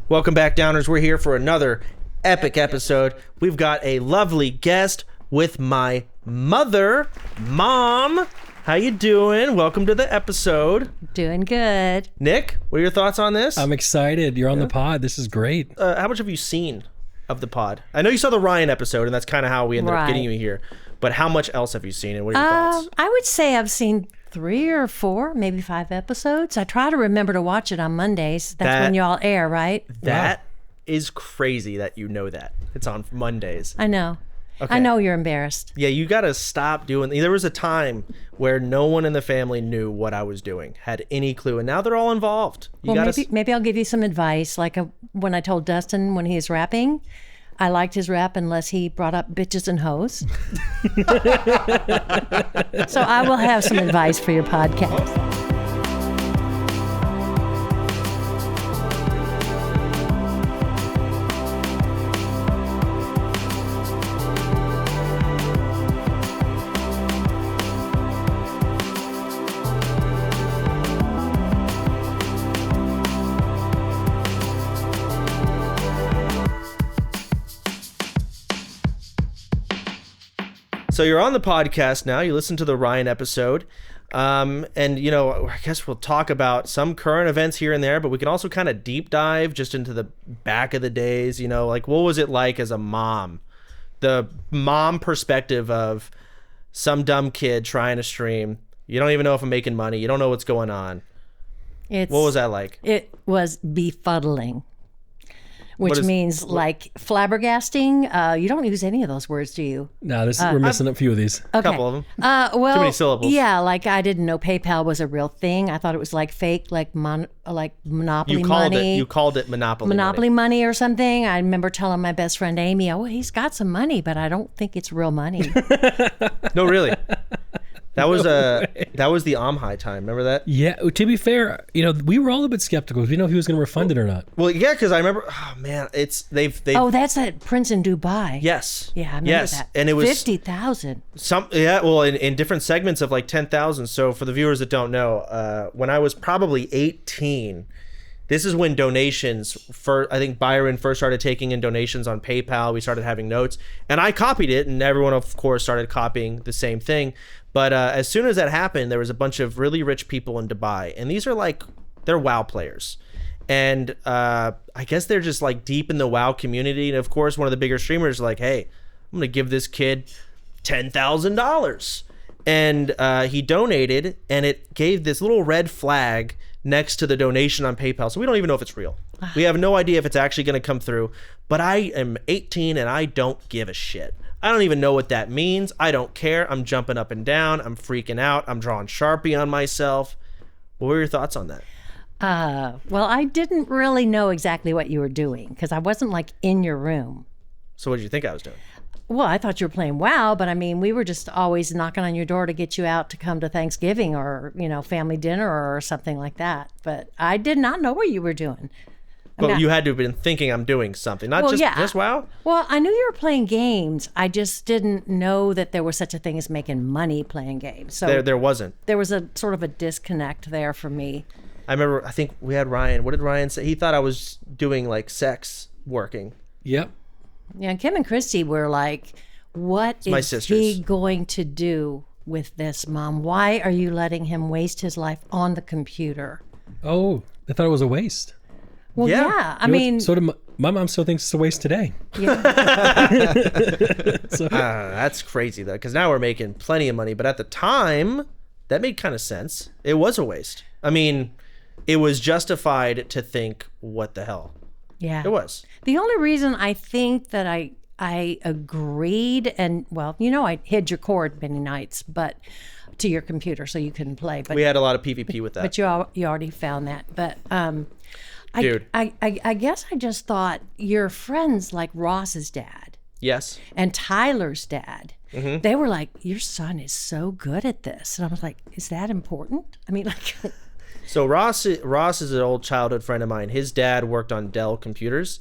Welcome back, Downers. We're here for another epic episode. We've got a lovely guest with my mother. Mom, how you doing? Welcome to the episode. Doing good. Nick, what are your thoughts on this? I'm excited. You're on the pod. This is great. How much have you seen of the pod? I know you saw the Ryan episode, and that's kind of how we ended up getting you here. But how much else have you seen, and what are your thoughts? I would say I've seen 3 or 4, maybe 5 episodes. I try to remember to watch it on Mondays. That's when y'all air, right? That is crazy that you know that. It's on Mondays. I know. Okay. I know you're embarrassed. Yeah, you got to stop doing... There was a time where no one in the family knew what I was doing, had any clue, and now they're all involved. Maybe I'll give you some advice. Like when I told Dustin when he was rapping, I liked his rap unless he brought up bitches and hoes. So I will have some advice for your podcast. So you're on the podcast now. You listened to the Ryan episode. And, you know, I guess we'll talk about some current events here and there, but we can also kind of deep dive just into the back of the days, you know, like what was it like as a mom? The mom perspective of some dumb kid trying to stream. You don't even know if I'm making money. You don't know what's going on. What was that like? It was befuddling. Which means like flabbergasting. You don't use any of those words, do you? No, we're missing a few of these. Okay. A couple of them. Well, too many syllables. Yeah, like I didn't know PayPal was a real thing. I thought it was like fake, like Monopoly money. You called it Monopoly money or something. I remember telling my best friend Amy, "Oh, he's got some money, but I don't think it's real money." No, really. That was the Amhai time. Remember that? Yeah. To be fair, you know, we were all a bit skeptical. We didn't know if he was going to refund it or not. Well, yeah, because I remember. Oh man, they've. Oh, that's that Prince in Dubai. Yes. Yeah, I remember that. And it was 50,000. Well, in different segments of like 10,000. So for the viewers that don't know, when I was probably 18. This is when donations, I think Byron first started taking in donations on PayPal. We started having notes, and I copied it, and everyone, of course, started copying the same thing. But as soon as that happened, there was a bunch of really rich people in Dubai, and these are they're WoW players. And I guess they're just like deep in the WoW community. And of course, one of the bigger streamers is like, hey, I'm going to give this kid $10,000. And he donated, and it gave this little red flag next to the donation on PayPal. So we don't even know if it's real. We have no idea if it's actually going to come through. But I am 18 and I don't give a shit. I don't even know what that means. I don't care. I'm jumping up and down. I'm freaking out. I'm drawing Sharpie on myself. What were your thoughts on that? Well, I didn't really know exactly what you were doing because I wasn't like in your room. So what did you think I was doing? Well, I thought you were playing WoW, but I mean, we were just always knocking on your door to get you out to come to Thanksgiving or, you know, family dinner or something like that. But I did not know what you were doing. But you had to have been thinking I'm doing something, not just WoW? Well, I knew you were playing games. I just didn't know that there was such a thing as making money playing games. So there wasn't. There was a sort of a disconnect there for me. I remember, I think we had Ryan. What did Ryan say? He thought I was doing like sex working. Yep. Yeah, Kim and Christy were like, what is he going to do with this, Mom? Why are you letting him waste his life on the computer? Oh, they thought it was a waste. Well, yeah. I mean... So did my mom still thinks it's a waste today. Yeah. That's crazy, though, because now we're making plenty of money. But at the time, that made kind of sense. It was a waste. I mean, it was justified to think, what the hell? Yeah. It was. The only reason I think that I agreed, and well, you know, I hid your cord many nights, but to your computer so you couldn't play. But we had a lot of PvP with that. But you already found that. But Dude. I guess I just thought your friends like Ross's dad. Yes. And Tyler's dad. Mm-hmm. They were like, your son is so good at this. And I was like, is that important? I mean, like... So Ross is an old childhood friend of mine. His dad worked on Dell computers,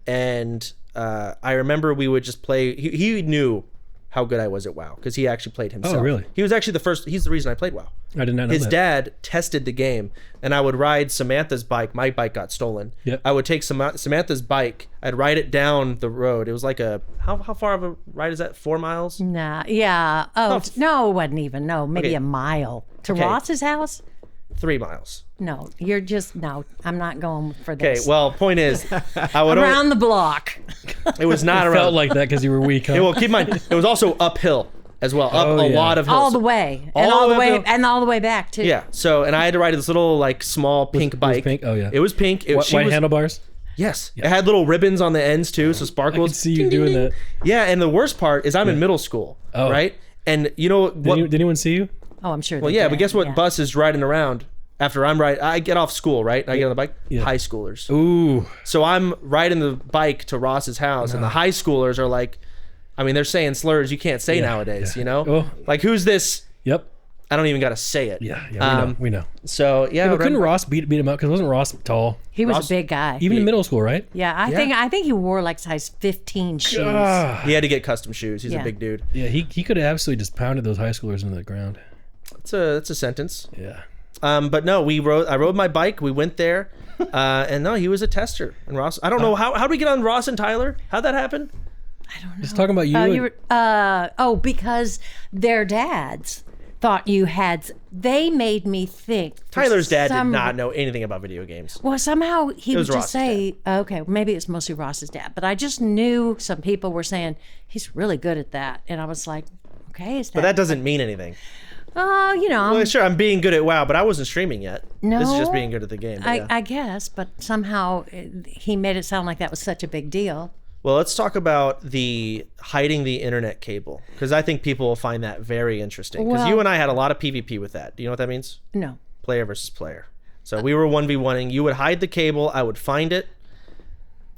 and I remember we would just play. He knew how good I was at WoW because he actually played himself. Oh, really? He was actually he's the reason I played WoW. I did not know His that. dad tested the game, and I would ride Samantha's bike. My bike got stolen. Yep. I would take Samantha's bike. I'd ride it down the road. It was like how far of a ride is that? 4 miles? Nah, yeah. Oh, no, it wasn't even. No, maybe Okay. a mile. To Okay. Ross's house? 3 miles. No, no, I'm not going for Okay, this. well, point is, I would Around the block. it was not Felt around. like that because you were weak, huh? Well, keep in mind, it was also uphill as well. Up Oh, a yeah. lot of hills. All the way. And All all the the way way up. and all the way back too. Yeah. So, and I had to ride this little like small pink it was bike. pink? Oh, yeah. It was pink. It, she White was, handlebars? Yes. It had little ribbons on the ends too, so I sparkles. could see you doing that. Yeah, and the worst part is I'm in middle school, Oh. right? And you know what? Did anyone see you? Oh, I'm sure. Well, yeah, but guess what? Bus is riding around after I get off school, right? I get on the bike. Yeah. High schoolers. Ooh. So I'm riding the bike to Ross's house, and the high schoolers are like, I mean, they're saying slurs you can't say nowadays, yeah. you know? Oh. Like, who's this? Yep. I don't even got to say it. Yeah, we know. So, yeah. But couldn't Ross beat him up? Because wasn't Ross tall? He was Ross- a big guy. Even in middle school, right? Yeah, I think he wore like size 15 shoes. Ah. He had to get custom shoes. He's a Yeah. big dude. Yeah, he could have absolutely just pounded those high schoolers into the ground. It's a sentence. Yeah. But no, I rode my bike. We went there, and no, he was a tester. And Ross, I don't know how did we get on Ross and Tyler? How'd that happen? I don't know. Just talking about you. Because their dads thought you had. They made me think. for Tyler's dad did some- not know anything about video games. Well, somehow he would was just Ross's say, okay, maybe it's mostly Ross's dad, but I just knew some people were saying he's really good at that, and I was like, okay, is that? But that doesn't mean anything. Oh, Well, sure, I'm being good at WoW, but I wasn't streaming yet. This is just No, being good at the game. but yeah. I guess, but somehow he made it sound like that was such a big deal. Well, let's talk about the hiding the internet cable, because I think people will find that very interesting. Because Well- you and I had a lot of PvP with that. Do you know what that means? No. Player versus player. So we were 1v1ing. You would hide the cable. I would find it.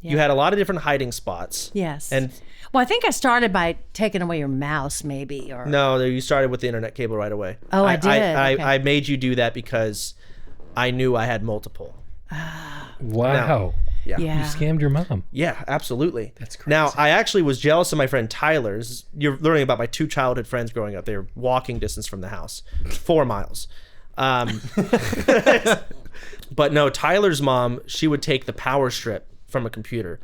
You had a lot of different hiding spots. Yes. And Well, I think I started by taking away your mouse, maybe, or no, you started with the internet cable right away. Oh, I did? Okay. I made you do that because I knew I had multiple. Wow. Yeah. You yeah. scammed your mom. Yeah, absolutely. That's crazy. Now, I actually was jealous of my friend Tyler's. You're learning about my 2 childhood friends growing up. They were walking distance from the house, 4 miles. But no, Tyler's mom, she would take the power strip from a computer,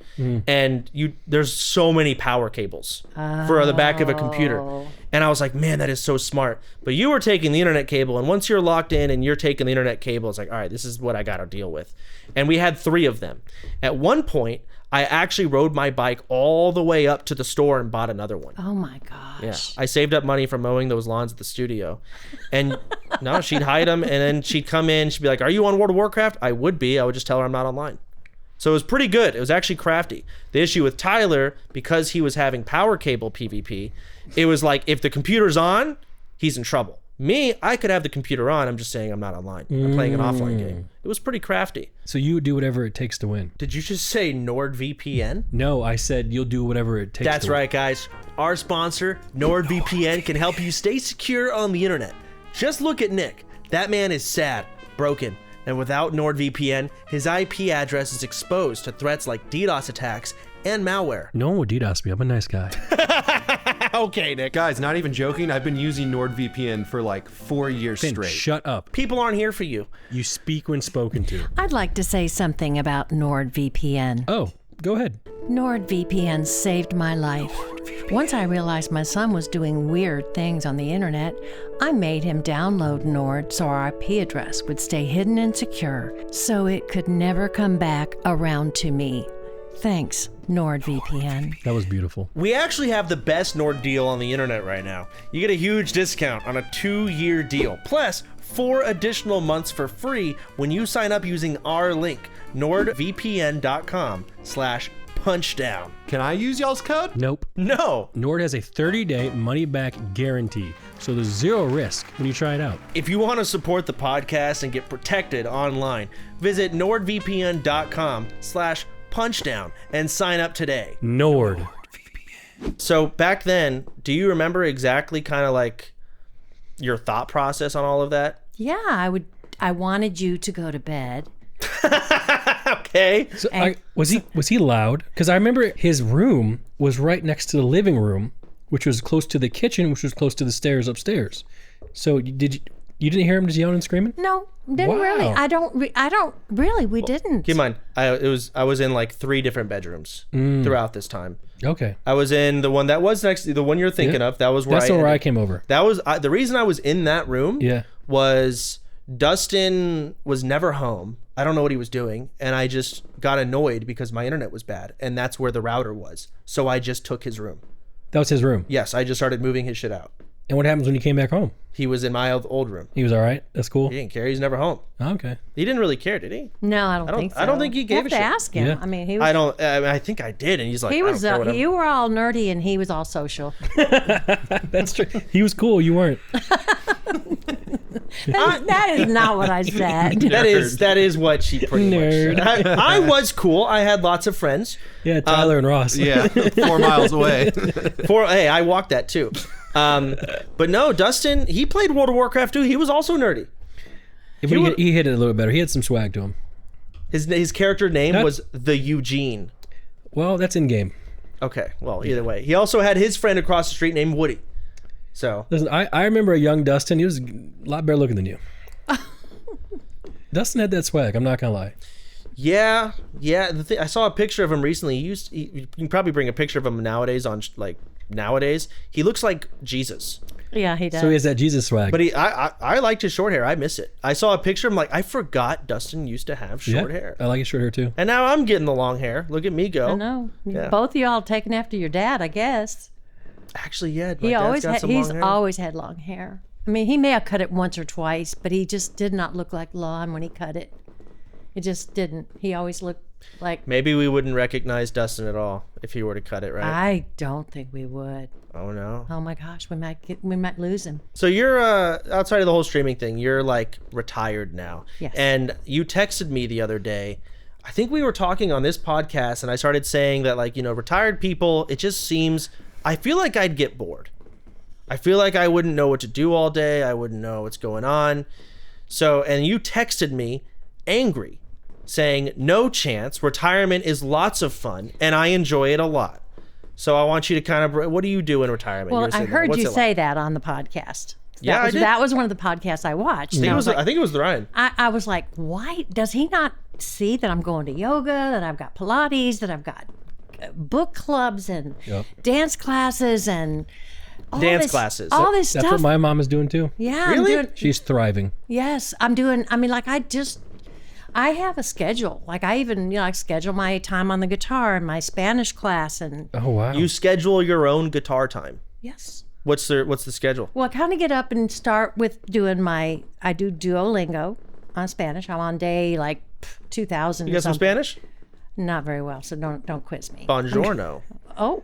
and there's so many power cables for the back of a computer. And I was like, man, that is so smart. But you were taking the internet cable, and once you're locked in and you're taking the internet cable, it's like, all right, this is what I got to deal with. And we had 3 of them. At one point, I actually rode my bike all the way up to the store and bought another one. Oh my gosh. Yeah, I saved up money from mowing those lawns at the studio. And no, she'd hide them, and then she'd come in, she'd be like, are you on World of Warcraft? I would be. I would just tell her I'm not online. So it was pretty good. It was actually crafty. The issue with Tyler, because he was having power cable PvP, it was like, if the computer's on, he's in trouble. Me, I could have the computer on. I'm just saying I'm not online. I'm playing an offline game. It was pretty crafty. So you do whatever it takes to win. Did you just say NordVPN? No, I said you'll do whatever it takes That's to win. right, guys. Our sponsor, NordVPN, can help you stay secure on the internet. Just look at Nick. That man is sad, broken, and without NordVPN, his IP address is exposed to threats like DDoS attacks and malware. No one would DDoS me. I'm a nice guy. Okay, Nick. Guys, not even joking. I've been using NordVPN for like 4 years Finn, straight. shut up. People aren't here for you. You speak when spoken to. I'd like to say something about NordVPN. Oh, go ahead. NordVPN saved my life. Once I realized my son was doing weird things on the internet, I made him download Nord so our IP address would stay hidden and secure, so it could never come back around to me. Thanks, NordVPN. That was beautiful. We actually have the best Nord deal on the internet right now. You get a huge discount on a 2-year deal, plus 4 additional months for free when you sign up using our link, nordvpn.com/punchdown. Can I use y'all's code? Nope. No, Nord has a 30-day money-back guarantee, so there's 0 risk when you try it out. if you want to support the podcast and get protected online, visit nordvpn.com/punchdown and sign up today. Nord. So back then, do you remember exactly kind of like your thought process on all of that? Yeah, I wanted you to go to bed. Okay. So was he loud? Because I remember his room was right next to the living room, which was close to the kitchen, which was close to the stairs upstairs. So you didn't hear him just yelling and screaming? No, didn't Wow. really. I don't really. We didn't. Keep in mind, I was in like 3 different bedrooms throughout this time. Okay. I was in the one that was next, the one you're thinking of. That was where That's where I came over. That was the reason I was in that room. Yeah. Was Dustin was never home. I don't know what he was doing, and I just got annoyed because my internet was bad, and that's where the router was. So I just took his room. That was his room. Yes, I just started moving his shit out. And what happens when you came back home? He was in my old room. He was all right? That's cool? He didn't care. He's never home. Okay. He didn't really care, did he? No, I don't think so. I don't think he gave you have a to shit. ask him. Yeah. I mean, he was. I think I did, and he's like, He was. I don't care, whatever. You were all nerdy, and he was all social. That's true. He was cool. You weren't. That is not what I said. That is what she pretty Nerd. much said. I was cool. I had lots of friends. Yeah, Tyler and Ross. Yeah, 4 miles away. Hey, I walked that too. But no, Dustin, he played World of Warcraft too. He was also nerdy. But he hit it a little better. He had some swag to him. His character name was the Eugene. Well, that's in game. Okay, well, either way. He also had his friend across the street named Woody. So Listen, I remember a young Dustin. He was a lot better looking than you. Dustin had that swag. I'm not gonna lie. yeah. I saw a picture of him recently. You can probably bring a picture of him nowadays nowadays. He looks like Jesus. Yeah, he does. So he has that Jesus swag. But I liked his short hair. I miss it. I saw a picture. I'm like, I forgot Dustin used to have short hair. I like his short hair too. And now I'm getting the long hair. Look at me go. I know. Yeah. Both of y'all taken after your dad, I guess. Actually, yeah. He's always had long hair. I mean, he may have cut it once or twice, but he just did not look like Lon when he cut it. It just didn't. He always looked like. Maybe we wouldn't recognize Dustin at all if he were to cut it, right? I don't think we would. Oh no. Oh my gosh, we might lose him. So you're outside of the whole streaming thing, you're like retired now. Yes. And you texted me the other day. I think we were talking on this podcast, and I started saying that, like, retired people, it just seems, I feel like I'd get bored. I feel like I wouldn't know what to do all day. I wouldn't know what's going on. So, and you texted me angry, saying, no chance, retirement is lots of fun, and I enjoy it a lot. So I want you to kind of, what do you do in retirement? Well, I heard you say that on the podcast. I did. That was one of the podcasts I watched. I think it was the Ryan. I was like, why does he not see that I'm going to yoga, that I've got Pilates, that I've got book clubs and dance classes and all this classes. All this stuff. That's what my mom is doing too. Yeah, Really? She's thriving. Yes, I'm doing. I mean, like I have a schedule. Like I even I schedule my time on the guitar and my Spanish class and. Oh wow. You schedule your own guitar time. Yes. What's the schedule? Well, I kind of get up and start with doing I do Duolingo on Spanish. I'm on day like 2000. You got some Spanish? Not very well, so don't quiz me. Buongiorno. Oh,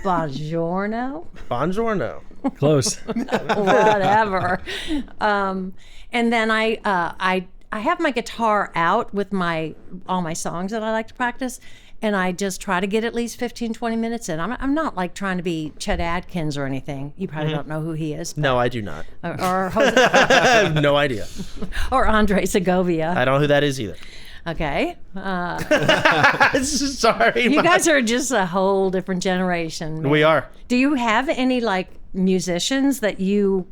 buongiorno. Buongiorno. Close. Whatever. And then I have my guitar out with all my songs that I like to practice, and I just try to get at least 15, 20 minutes in. I'm not like trying to be Chet Atkins or anything. You probably don't know who he is. No, I do not. Or I have no idea. or Andre Segovia. I don't know who that is either. Okay. Sorry. You guys are just a whole different generation. Man. We are. Do you have any like musicians that you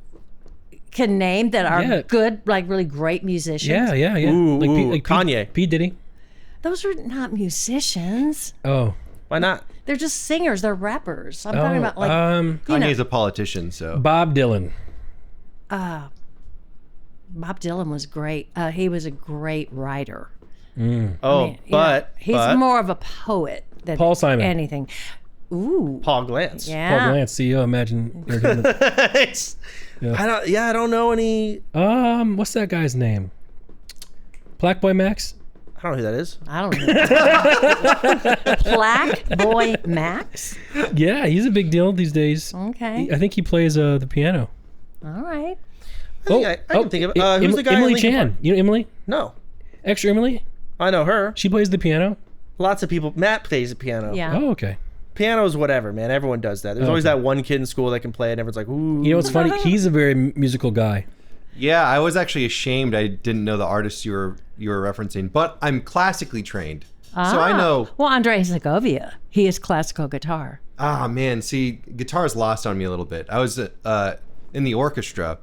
can name that are good, like really great musicians? Yeah. Ooh, like Kanye. P. Diddy. Those are not musicians. Oh. Why not? They're just singers. They're rappers. I'm talking about like Kanye's a politician, so. Bob Dylan. Bob Dylan was great. He was a great writer. Oh, He's more of a poet than Paul Simon. anything. Ooh. Paul Glantz. Yeah. Paul Glantz, CEO. Imagine. You're doing it. I don't know any. What's that guy's name? Black Boy Max. I don't know who that is. I don't know. Black Boy Max? Yeah, he's a big deal these days. Okay. I think he plays the piano. All right. I can think of it. Who's the guy? Emily in Linkin Chan. Park? You know Emily? No. Extra Emily? I know her. She plays the piano. Lots of people. Matt plays the piano. Yeah. Oh, okay. Piano's whatever, man. Everyone does that. There's always that one kid in school that can play it, and everyone's like, ooh. You know what's funny? He's a very musical guy. Yeah, I was actually ashamed I didn't know the artist you were referencing, but I'm classically trained. So I know. Well, Andrei Segovia, he is classical guitar. Ah, man. See, guitar's lost on me a little bit. I was in the orchestra,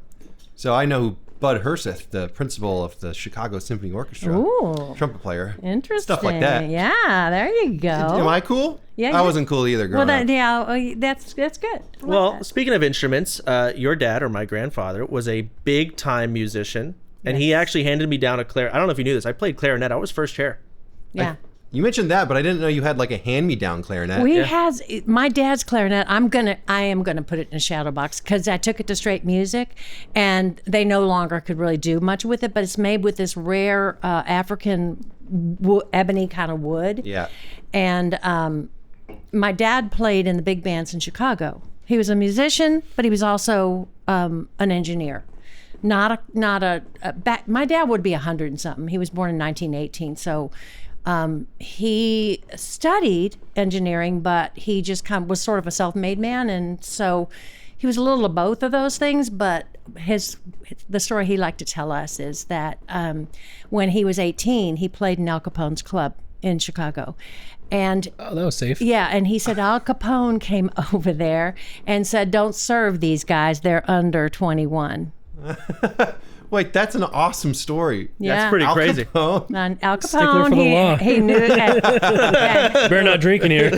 so I know who Bud Herseth, the principal of the Chicago Symphony Orchestra, Ooh. trumpet player. Interesting. Stuff like that. Yeah, there you go. Am I cool? Yeah, I wasn't cool either growing up. That's good. I like Well, that. speaking of instruments, your dad or my grandfather was a big time musician, and he actually handed me down a clarinet. I don't know if you knew this. I played clarinet. I was first chair. Yeah. You mentioned that, but I didn't know you had like a hand-me-down clarinet. We has my dad's clarinet. I am gonna put it in a shadow box because I took it to Straight Music, and they no longer could really do much with it. But it's made with this rare African ebony kind of wood. Yeah. And my dad played in the big bands in Chicago. He was a musician, but he was also an engineer. My dad would be 100 and something. He was born in 1918, so. He studied engineering, but he just kind of was sort of a self-made man, and so he was a little of both of those things. But the story he liked to tell us is that when he was 18, he played in Al Capone's club in Chicago, and Oh, that was safe. yeah, and he said Al Capone came over there and said, "Don't serve these guys; they're under 21." Wait, that's an awesome story. Yeah. That's pretty Al crazy. Capone. And Al Stickler Capone, for the law. he knew it. Better not drinking here.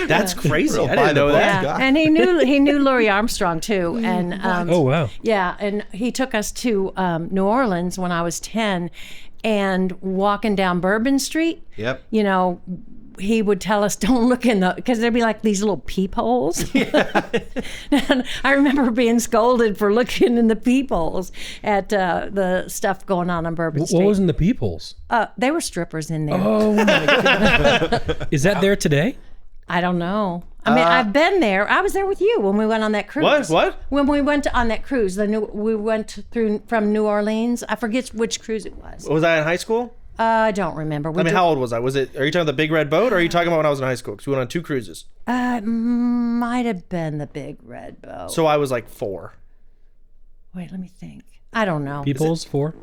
That's crazy. Real I didn't know by the that. book. Yeah, and he knew Louis Armstrong too, and Oh, wow. yeah, and he took us to New Orleans when I was 10, and walking down Bourbon Street. Yep. You know, he would tell us don't look in the because there'd be like these little peepholes. And I remember being scolded for looking in the peepholes at the stuff going on Bourbon Street. What was in the peepholes? They were strippers in there. Oh, my God. Is that there today? I don't know. I mean, I've been there. I was there with you when we went on that cruise. What? When we went on that cruise, we went through from New Orleans. I forget which cruise it was. Was I in high school? I don't remember. I mean, how old was I? Are you talking about the big red boat, or are you talking about when I was in high school? Because we went on 2 cruises. Might have been the big red boat. So I was like 4. Wait, let me think. I don't know. Peepholes 4?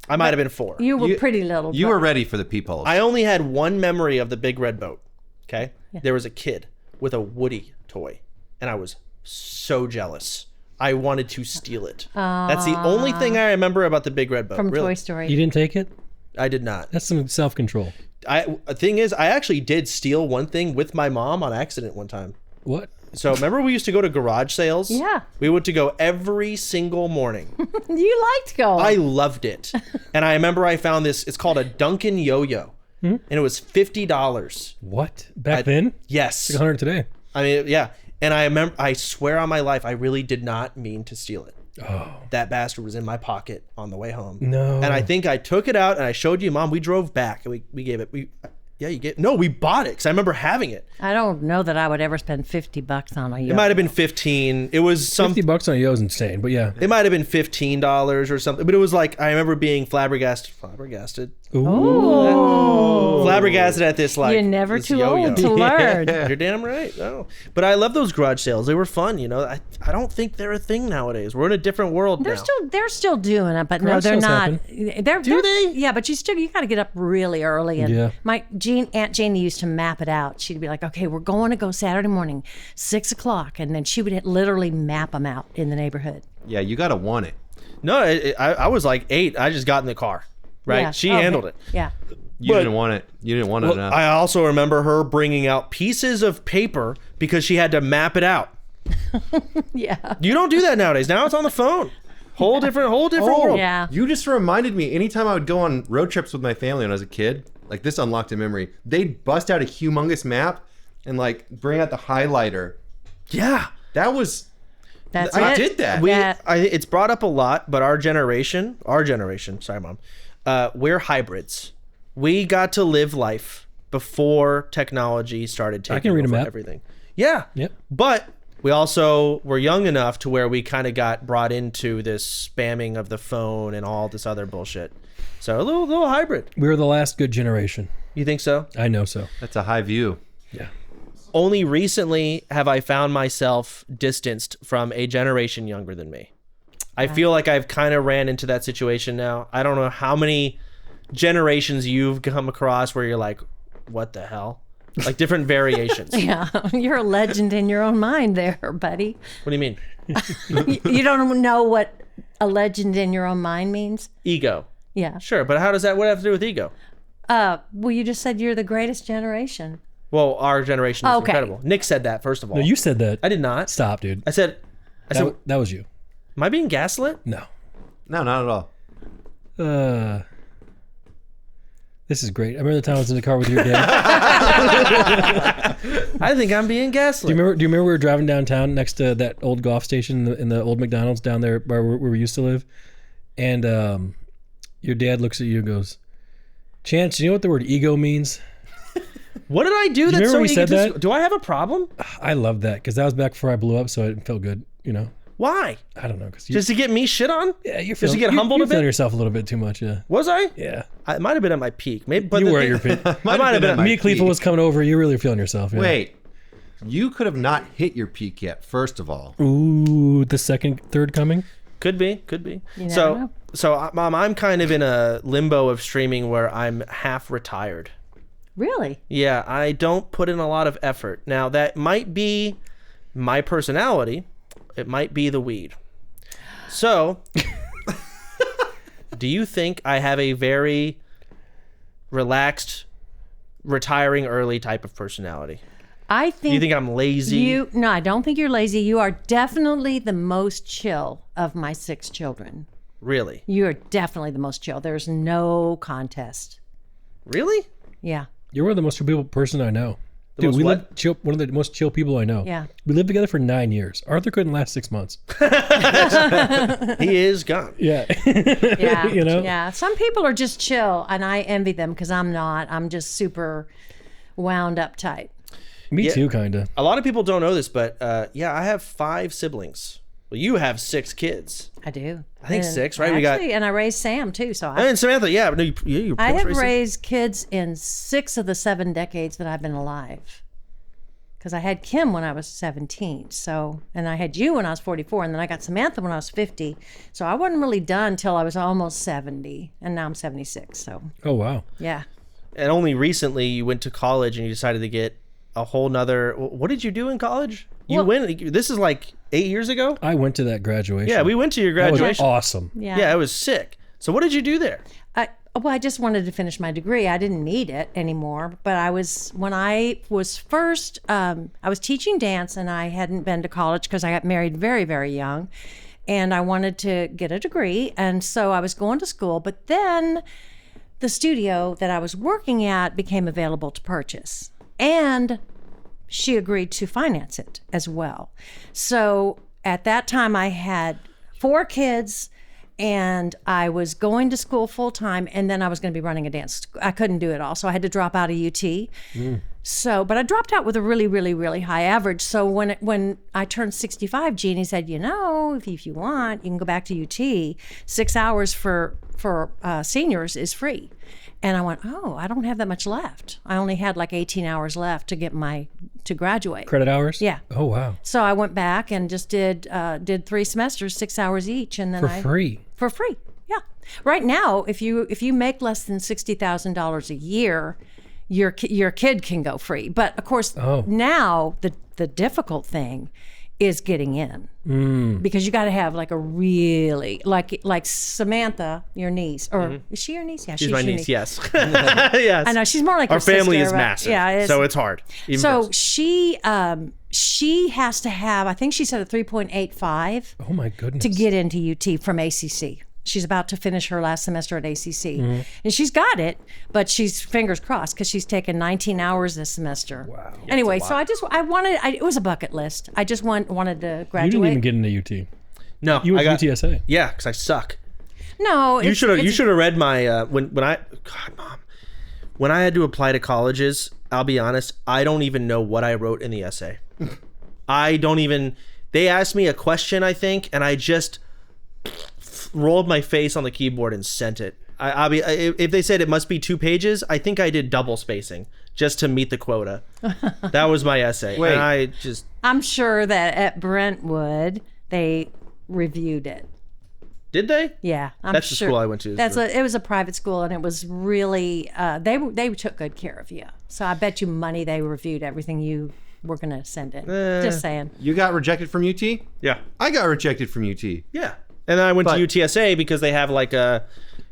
I might have been 4. You were pretty little. You but- were ready for the peepholes. I only had one memory of the big red boat. Okay? There was a kid with a Woody toy, and I was so jealous. I wanted to steal it. That's the only thing I remember about the big red boat. from really. Toy Story. You didn't take it? I did not. That's some self-control. The thing is, I actually did steal one thing with my mom on accident one time. What? So remember we used to go to garage sales? Yeah. We went to go every single morning. You liked going. I loved it. And I remember I found this, it's called a Duncan Yo-Yo. And it was $50. What? Back then? Yes. 100 today. I mean, yeah. And I swear on my life, I really did not mean to steal it. Oh. That bastard was in my pocket on the way home. No. And I think I took it out and I showed you, Mom. We drove back and we gave it. We bought it because I remember having it. I don't know that I would ever spend $50 on a yo. It might have been 15. It was some. $50 on a yo is insane, but yeah. It might have been $15 or something. But it was like I remember being flabbergasted. Ooh. Flabbergasted at this like You're never this too yo-yo. old to learn. You're damn right. No, but I love those garage sales. They were fun. You know, I don't think they're a thing nowadays. We're in a different world now. They're still doing it, but no, Garage they're sales not. happen. Do they? Yeah, but you got to get up really early. And Yeah. my Aunt Janie used to map it out. She'd be like, "Okay, we're going to go Saturday morning, 6:00," and then she would literally map them out in the neighborhood. Yeah, you gotta want it. No, I was like 8. I just got in the car. Right? Yeah. She Okay. handled it. Yeah. You But- didn't want it. You didn't want it Well, enough. I also remember her bringing out pieces of paper because she had to map it out. Yeah. You don't do that nowadays. Now it's on the phone. Whole different world. Yeah. You just reminded me. Anytime I would go on road trips with my family when I was a kid, like this unlocked a memory. They'd bust out a humongous map and like bring out the highlighter. Yeah. That was. That's I it. did that. It's brought up a lot, but our generation, sorry, Mom, we're hybrids. We got to live life before technology started taking can read a over map. everything. Yeah. Yep. But we also were young enough to where we kind of got brought into this spamming of the phone and all this other bullshit. So a little hybrid. We were the last good generation. You think so? I know so. That's a high view. Yeah. Only recently have I found myself distanced from a generation younger than me. I feel like I've kind of ran into that situation now. I don't know how many generations you've come across where you're like, what the hell? Like different variations. Yeah, you're a legend in your own mind there, buddy. What do you mean? You don't know what a legend in your own mind means? Ego. Yeah. Sure, but how does that, what have to do with ego? Well, you just said you're the greatest generation. Well, our generation is Okay. incredible. Nick said that, first of all. No, you said that. I did not. Stop, dude. I said, That was you. am I being gaslit? No. No, not at all. This is great. I remember the time I was in the car with your dad. I think I'm being gaslit. Do you remember we were driving downtown next to that old golf station in the old McDonald's down there where we used to live? And your dad looks at you and goes, Chance, do you know what the word ego means? What did I do that's remember so we said egotistical? that? Do I have a problem? I love that because that was back before I blew up, so it felt good, you know? Why? I don't know. Cause Just to get me shit on? yeah, you're just to feeling, get humbled you're a bit? feeling yourself a little bit too much, yeah. Was I? Yeah. I might have been at my peak. Maybe, but You the were at thing- your peak. I might have been at Me and Cleveland was coming over. You're really feeling yourself. Yeah. Wait, you could have not hit your peak yet, first of all. Ooh, the third coming? Could be. You never So, know. Mom, I'm kind of in a limbo of streaming where I'm half retired. Really? Yeah, I don't put in a lot of effort. Now, that might be my personality. It might be the weed. So, do you think I have a very relaxed, retiring early type of personality? I think Do you think I'm lazy? No, I don't think you're lazy. You are definitely the most chill of my 6 children. Really? You are definitely the most chill. There's no contest. Really? Yeah. You're one of the most chill person I know. most we what? live chill. One of the most chill people I know. Yeah. We lived together for 9 years. Arthur couldn't last 6 months. He is gone. Yeah. Yeah. You know? Yeah. Some people are just chill, and I envy them because I'm not. I'm just super wound up tight. Me too, kind of. A lot of people don't know this, but yeah, I have 5 siblings. Well, you have 6 kids. I do. I think And 6, right? We got- and I raised Sam too. So And Samantha, yeah, but no, you I post have racing. raised kids in 6 of the 7 decades that I've been alive. Because I had Kim when I was 17, so, and I had you when I was 44, and then I got Samantha when I was 50. So I wasn't really done till I was almost 70, and now I'm 76. So Oh, wow. yeah, And only recently you went to college and you decided to get a whole nother. What did you do in college? You went. This is like 8 years ago. I went to that graduation. Yeah, we went to your That was graduation. awesome. Yeah, it was sick. So what did you do there? I just wanted to finish my degree. I didn't need it anymore. But when I was first, I was teaching dance, and I hadn't been to college because I got married very, very young, and I wanted to get a degree, and so I was going to school. But then the studio that I was working at became available to purchase, and she agreed to finance it as well. So at that time, I had 4 kids. And I was going to school full time, and then I was going to be running a dance. I couldn't do it all, so I had to drop out of UT. So, but I dropped out with a really, really, really high average. So when I turned 65, Jeannie said, you know, if you want, you can go back to UT. 6 hours for seniors is free. And I went, oh, I don't have that much left. I only had like 18 hours left to get to graduate. Credit hours? Yeah. Oh, wow. So I went back and just did 3 semesters, 6 hours each, and then For free? Yeah. Right now, if you make less than $60,000 a year, your kid can go free. But of course, now the difficult thing is getting in, because you got to have like a really like Samantha, your niece, or is she your niece? Yeah, She's my your niece. Yes. Yes. I know she's more like Our your family sister, is but- massive. Yeah, So it's hard. Even for so us. she has to have, I think she said a 3.85 Oh, my goodness. to get into UT from ACC. She's about to finish her last semester at ACC. And she's got it, but she's fingers crossed because she's taken 19 hours this semester. Wow. Anyway, so it was a bucket list. I just wanted to You graduate. didn't even get into UT. No, You I went got to UTSA. Yeah, because I suck. No, You should have read my when I Mom, when I had to apply to colleges. I'll be honest, I don't even know what I wrote in the essay. I don't even. They asked me a question, I think, and I just rolled my face on the keyboard and sent it. If they said it must be 2 pages, I think I did double spacing just to meet the quota. That was my essay. Wait. And I'm sure that at Brentwood they reviewed it. Did they? Yeah, I'm That's sure. the school I went to. It was a private school, and it was really they took good care of you. So I bet you money they reviewed everything you were going to send in. Just saying. You got rejected from UT? Yeah. I got rejected from UT. Yeah. And then I went to UTSA because they have like a,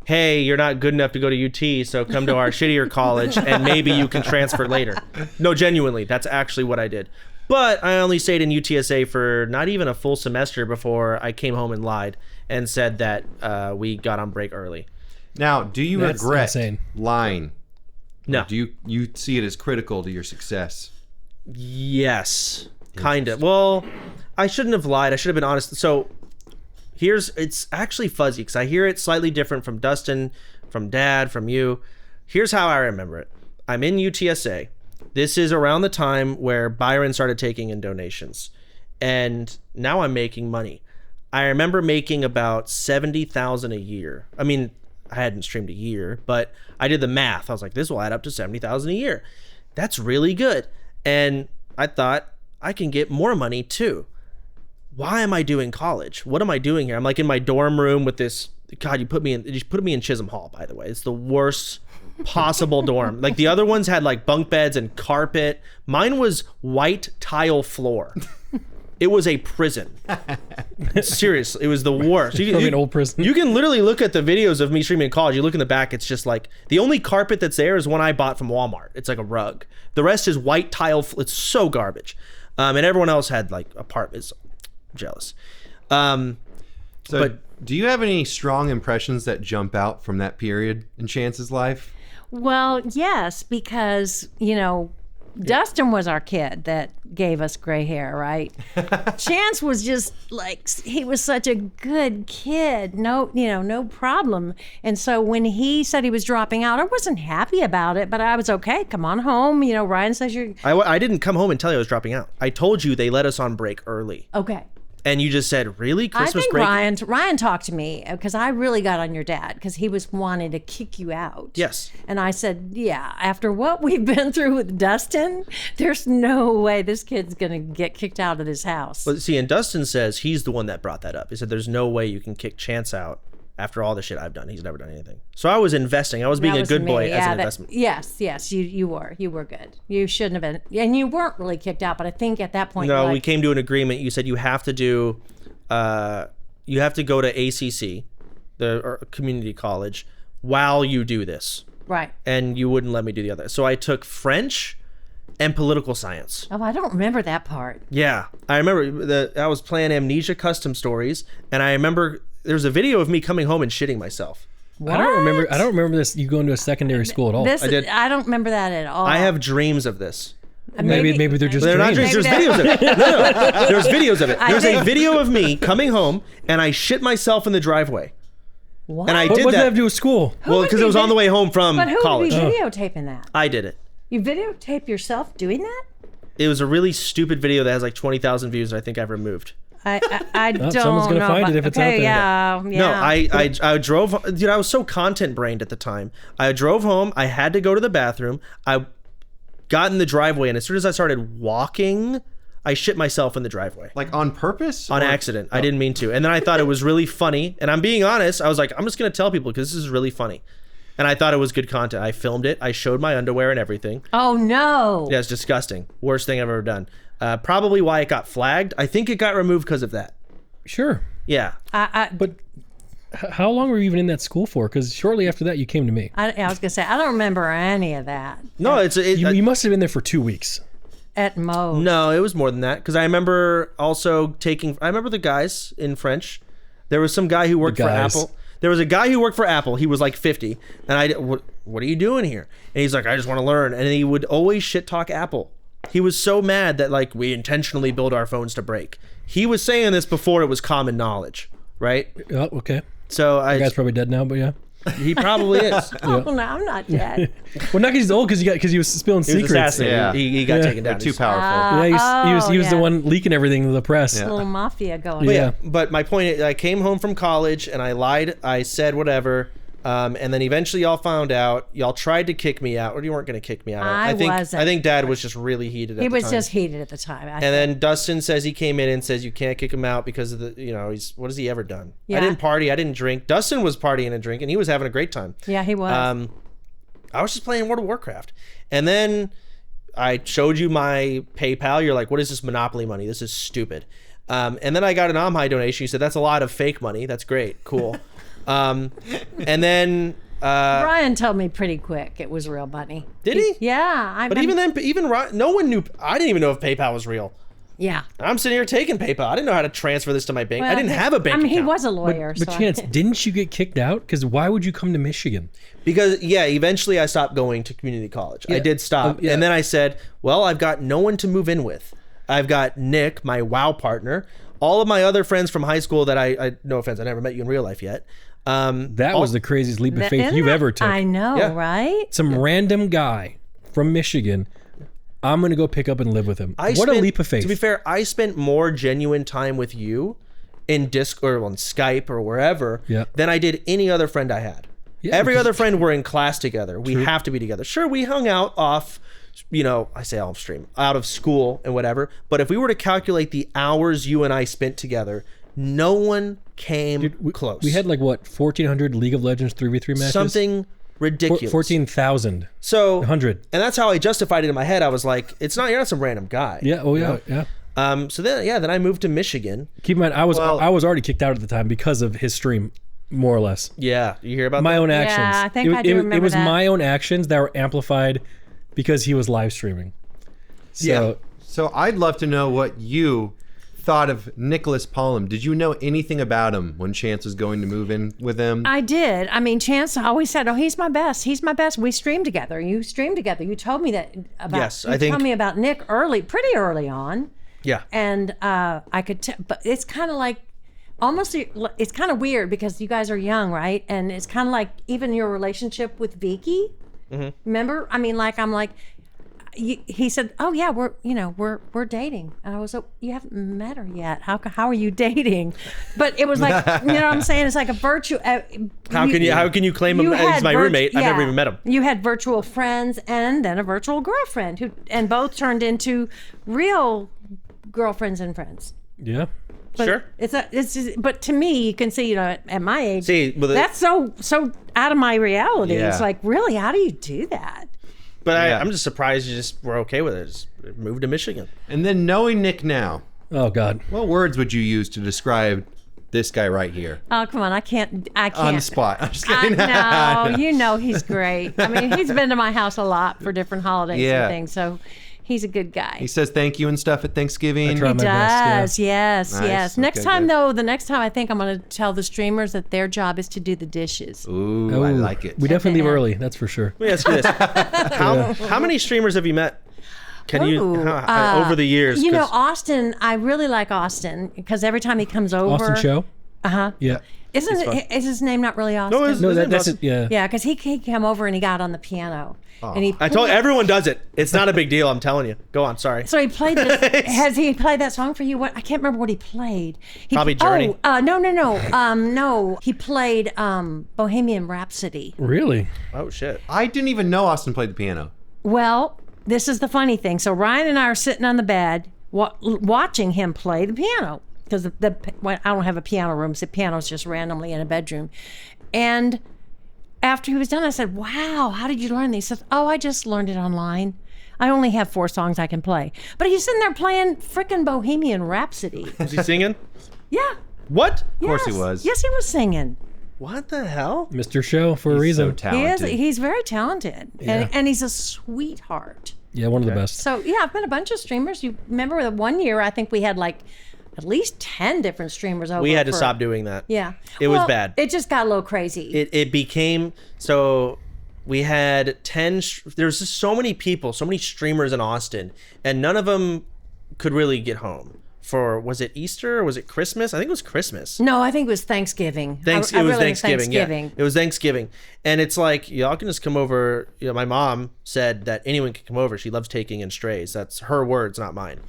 hey, you're not good enough to go to UT, so come to our shittier college and maybe you can transfer later. No, genuinely, that's actually what I did. But I only stayed in UTSA for not even a full semester before I came home and lied and said that we got on break early. Now, do you That's regret insane. lying? No. Or do you see it as critical to your success? Yes, kind of. Well, I shouldn't have lied. I should have been honest. So it's actually fuzzy because I hear it slightly different from Dustin, from Dad, from you. Here's how I remember it. I'm in UTSA. This is around the time where Byron started taking in donations. And now I'm making money. I remember making about $70,000 a year. I mean, I hadn't streamed a year, but I did the math. I was like, this will add up to $70,000 a year. That's really good. And I thought I can get more money too. Why am I doing college? What am I doing here? I'm like in my dorm room with this. God, you put me in Chisholm Hall, by the way. It's the worst possible dorm. Like the other ones had like bunk beds and carpet. Mine was white tile floor. It was a prison. Seriously, it was the worst. From an old prison. You can literally look at the videos of me streaming in college. You look in the back, it's just like the only carpet that's there is one I bought from Walmart. It's like a rug. The rest is white tile. It's so garbage. And everyone else had like apartments. Jealous. But do you have any strong impressions that jump out from that period in Chance's life? Well, yes, because, Dustin was our kid that gave us gray hair, right? Chance was just like, he was such a good kid. No problem. And so when he said he was dropping out, I wasn't happy about it, but I was okay. Come on home. Ryan says you're I didn't come home and tell you I was dropping out. I told you they let us on break early. okay. And you just said, really? Christmas I think break? Ryan talked to me because I really got on your dad because he was wanting to kick you out. Yes. And I said, yeah, after what we've been through with Dustin, there's no way this kid's going to get kicked out of this house. But see, and Dustin says he's the one that brought that up. He said, there's no way you can kick Chance out after all the shit I've done. He's never done anything. So I was investing. I was being That a was good me. boy as Yeah, an investment. Yes, you were. You were good. You shouldn't have been. And you weren't really kicked out, but I think at that point, No, we came to an agreement. You said you have to do, you have to go to ACC, or community college, while you do this. right. And you wouldn't let me do the other. So I took French and political science. Oh, I don't remember that part. Yeah, I remember I was playing Amnesia Custom Stories, and I remember there was a video of me coming home and shitting myself. I don't remember this. You going to a secondary school at all? This, I did. I don't remember that at all. I have dreams of this. maybe they're just They're not dreams. dreams. There's videos of it. No. There's videos of it. There's a video of me coming home, and I shit myself in the driveway. What? And I What did does that that. have to do with school? Well, would because be it was on the way home from But who college. would be videotaping that? I did it. You videotape yourself doing that? It was a really stupid video that has like 20,000 views. I think I've removed. I don't someone's gonna know. find about- it if it's okay, out there. Yeah. No, I drove. Dude, I was so content brained at the time. I drove home. I had to go to the bathroom. I got in the driveway, and as soon as I started walking, I shit myself in the driveway. Like on purpose? On Or- accident. I didn't mean to. And then I thought it was really funny. And I'm being honest. I was like, I'm just going to tell people because this is really funny. And I thought it was good content. I filmed it. I showed my underwear and everything. Oh, no. Yeah, it's disgusting. Worst thing I've ever done. Probably why it got flagged. I think it got removed because of that. Sure. Yeah. But how long were you even in that school for? Because shortly after that, you came to me. I was going to say, I don't remember any of that. No, You must have been there for 2 weeks. At most. No, it was more than that. Because I remember also I remember the guys in French. There was some guy who worked for guys. Apple. There was a guy who worked for Apple. He was like 50. And what are you doing here? And he's like, I just want to learn. And he would always shit talk Apple. He was so mad that like we intentionally build our phones to break. He was saying this before it was common knowledge, right? Oh, okay. So The guy's probably dead now, but yeah. he probably is. Oh, no, I'm not dead. Well, not because he's old, because he was spilling He was secrets. assassinated. Yeah. He got taken down. They're too He's- powerful. Yeah, he was the yeah. one leaking everything to the press. Yeah. A little mafia going. Yeah. But my point is, I came home from college and I lied. I said whatever. And then eventually y'all found out. Y'all tried to kick me out, or you weren't going to kick me out. I think Dad was just really heated. He was just heated at the time. And then Dustin says he came in and says you can't kick him out because of the, what has he ever done? Yeah. I didn't party. I didn't drink. Dustin was partying and drinking. He was having a great time. Yeah, he was. I was just playing World of Warcraft, and then I showed you my PayPal. You're like, what is this Monopoly money? This is stupid. And then I got an Amhai donation. You said that's a lot of fake money. That's great. Cool. And then Brian told me pretty quick it was real money. Did he? Yeah. But even then, no one knew. I didn't even know if PayPal was real. Yeah. I'm sitting here taking PayPal. I didn't know how to transfer this to my bank. Well, I didn't have a bank account. he was a lawyer. But Chance, didn't you get kicked out? Because why would you come to Michigan? Because, eventually I stopped going to community college. Yeah. I did stop. And then I said, well, I've got no one to move in with. I've got Nick, my WoW partner. All of my other friends from high school that I no offense, I never met you in real life yet. That was the craziest leap of faith you've ever took. I know, right? Some random guy from Michigan. I'm going to go pick up and live with him. A leap of faith. To be fair, I spent more genuine time with you in Discord or on Skype or wherever than I did any other friend I had. Yeah, every other friend we're in class together. We have to be together. Sure, we hung out off, I say off stream, out of school and whatever. But if we were to calculate the hours you and I spent together, no one came close. We had 1,400 League of Legends 3v3 matches? Something ridiculous. 14,000. So 100. And that's how I justified it in my head. I was like, you're not some random guy. Yeah. Oh yeah. Yeah. So then I moved to Michigan. Keep in mind, I was already kicked out at the time because of his stream, more or less. Yeah. You hear about my that? own actions? Yeah, I think I do remember it was that. my own actions that were amplified because he was live streaming. So I'd love to know what you thought of Nicholas Pollum. Did you know anything about him when Chance was going to move in with him? I did. I mean, Chance always said, "Oh, he's my best. He's my best." We streamed together. You streamed together. You told me that about. Yes, you told me about Nick pretty early on. Yeah. And I could, but it's kind of like, it's kind of weird because you guys are young, right? And it's kind of like even your relationship with Vicky. Mm-hmm. Remember? I mean, I'm like. He said, "Oh yeah, we're dating," and I was like, "You haven't met her yet. How are you dating?" But it was like, you know what I'm saying? It's like a virtual. How can you claim him as my roommate? I've never even met him. You had virtual friends and then a virtual girlfriend and both turned into real girlfriends and friends. Yeah. But sure. But to me, you can see, at my age, that's so out of my reality. Yeah. It's like, really, how do you do that? But I'm just surprised you just were okay with it. Just moved to Michigan. And then knowing Nick now, oh God, what words would you use to describe this guy right here? Oh, come on, I can't. On the spot. I'm just kidding. No, he's great. I mean, he's been to my house a lot for different holidays and things, so he's a good guy. He says thank you and stuff at Thanksgiving. I try He my does, best, yeah. yes. Nice. Next Okay, time, good. though, the next time I think I'm going to tell the streamers that their job is to do the dishes. Ooh, I like it. We definitely leave early, that's for sure. Let me ask you this: how many streamers have you met? Over the years? Austin. I really like Austin because every time he comes over, Austin Show? Yeah. Is his name not really Austin? No, that's it. Yeah. Yeah, because he came over and he got on the piano. And I told everyone does it. It's not a big deal. I'm telling you. Go on. Sorry. So he played this. Has he played that song for you? I can't remember what he played. Probably Journey. No. He played Bohemian Rhapsody. Really? Oh shit. I didn't even know Austin played the piano. Well, this is the funny thing. So Ryan and I are sitting on the bed watching him play the piano because I don't have a piano room. So the piano's just randomly in a bedroom. And after he was done, I said, "Wow, how did you learn these?" He said, "Oh, I just learned it online. I only have 4 songs I can play." But he's sitting there playing frickin' Bohemian Rhapsody. Was he singing? Yeah. What? Of course he was. Yes, he was singing. What the hell? Mr. Show for a reason. So talented. He's very talented. Yeah. And he's a sweetheart. Yeah, one of the best. So, yeah, I've been a bunch of streamers. You remember the one year, I think we had at least 10 different streamers over. We had to stop doing that. Yeah. It was bad. It just got a little crazy. It became, so we had 10, there's just so many people, so many streamers in Austin, and none of them could really get home. Was it Easter or was it Christmas? I think it was Christmas. No, I think it was Thanksgiving. It was Thanksgiving. Yeah. It was Thanksgiving. And it's like, y'all can just come over. My mom said that anyone can come over. She loves taking in strays. That's her words, not mine.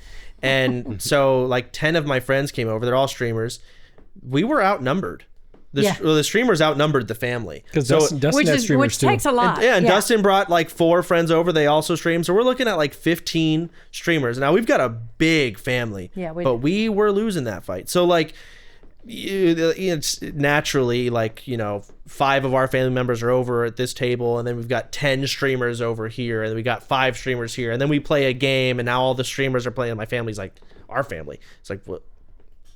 And so 10 of my friends came over. They're all streamers. We were outnumbered. The streamers outnumbered the family. Because Dustin had streamers which too. takes a lot. And Dustin brought like 4 friends over. They also stream. So we're looking at like 15 streamers. Now we've got a big family. Yeah, but we were losing that fight. So like, it's naturally like, 5 of our family members are over at this table, and then we've got 10 streamers over here, and we got 5 streamers here, and then we play a game, and now all the streamers are playing. And my family's like, our family. It's like, what?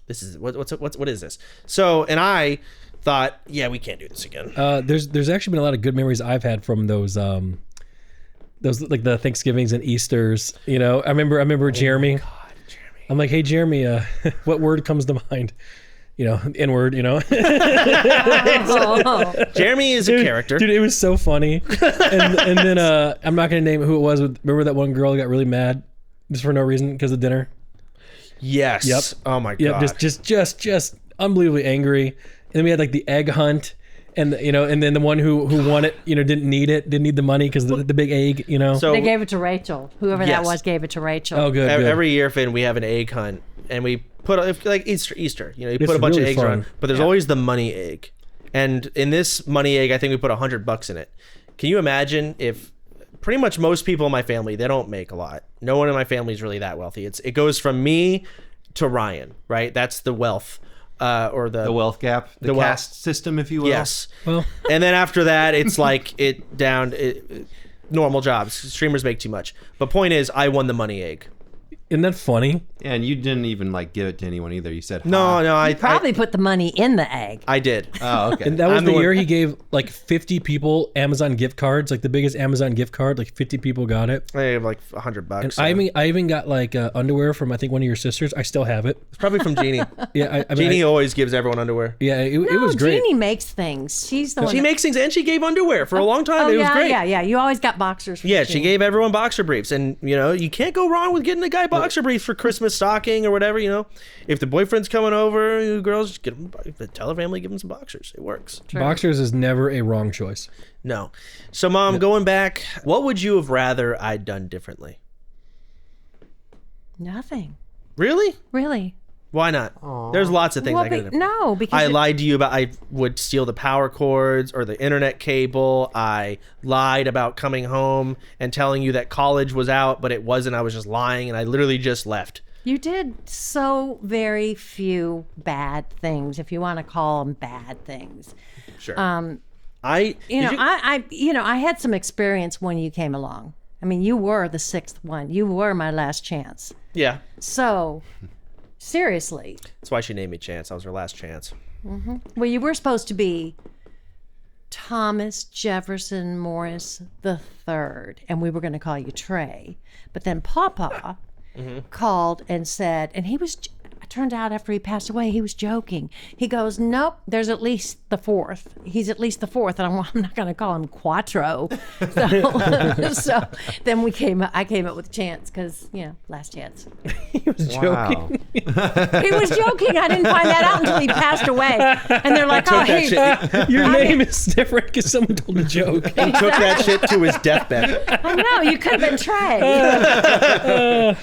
This is what is this? So, and I thought, yeah, we can't do this again. There's actually been a lot of good memories I've had from those like the Thanksgivings and Easters. I remember Jeremy. God, Jeremy. I'm like, hey Jeremy, what word comes to mind? N-word, Jeremy is a character. Dude, it was so funny. And then I'm not gonna name who it was. Remember that one girl got really mad just for no reason because of dinner? Yes. Yep. Oh my Yep. God. Just unbelievably angry. And then we had like the egg hunt, and and then the one who won it, didn't need the money because the big egg, So They gave it to Rachel. Whoever that was gave it to Rachel. Oh, good. Every year, Finn, we have an egg hunt, and we put like Easter. You It's put a bunch really of eggs fun. around, but there's always the money egg. And in this money egg, I think we put $100 in it. Can you imagine if pretty much most people in my family, they don't make a lot. No one in my family is really that wealthy. It goes from me to Ryan, right? That's the wealth. Or the wealth gap, the caste system, if you will. Yes. Well, and then after that, it's like normal jobs. Streamers make too much. But point is, I won the money egg. isn't that funny? And you didn't even like give it to anyone either. You said No, I Probably put the money in the egg. I did. Oh, okay. And that was I'm the the one- year he gave like 50 people Amazon gift cards, like the biggest Amazon gift card. Like 50 people got it. I have like $100. And so. I even got like underwear from I think one of your sisters. I still have it. It's probably from Jeannie. Yeah, I mean, Jeannie always gives everyone underwear. yeah, it was great. Jeannie makes things. She's the one. She makes things, and she gave underwear for a long time. Oh It was yeah, great. yeah. You always got boxers. From Yeah, she Jeannie. gave everyone boxer briefs, and you can't go wrong with getting a guy boxer briefs for Christmas stocking or whatever. If the boyfriend's coming over, you girls just tell her family, give them some boxers. It works. Boxers is never a wrong choice. No, so Mom, going back, what would you have rather I'd done differently? Nothing. Really? Really. Why not? There's lots of things I could have done. No, because I lied to you about I would steal the power cords or the internet cable. I lied about coming home and telling you that college was out, but it wasn't. I was just lying, and I literally just left. you did so very few bad things, if you want to call them bad things. Sure. I had some experience when you came along. I mean, you were the 6th one. You were my last chance. Yeah. So, seriously. That's why she named me Chance. I was her last chance. Well, you were supposed to be Thomas Jefferson Morris the Third, and we were going to call you Trey. But then Papa called and said, and it turned out after he passed away, he was joking. He goes, nope, there's at least the 4th. He's at least the 4th, and I'm not going to call him Quattro. So then I came up with Chance because, last chance. He was joking. He was joking. I didn't find that out until he passed away. And they're like, oh, hey. Your name is different because someone told a joke. He took that shit to his deathbed. I know, you could have been Trey.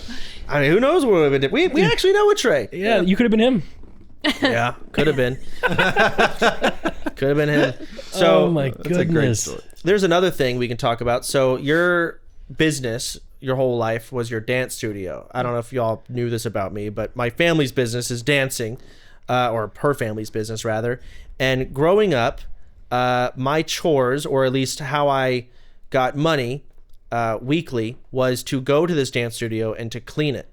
I mean, who knows what would have been? We actually know a Trey. Yeah, you could have been him. Yeah, could have been. Could have been him. So, oh my That's a great goodness. story. there's another thing we can talk about. So your business, your whole life, was your dance studio. I don't know if y'all knew this about me, but my family's business is dancing, or her family's business rather. And growing up, my chores, or at least how I got money weekly, was to go to this dance studio and to clean it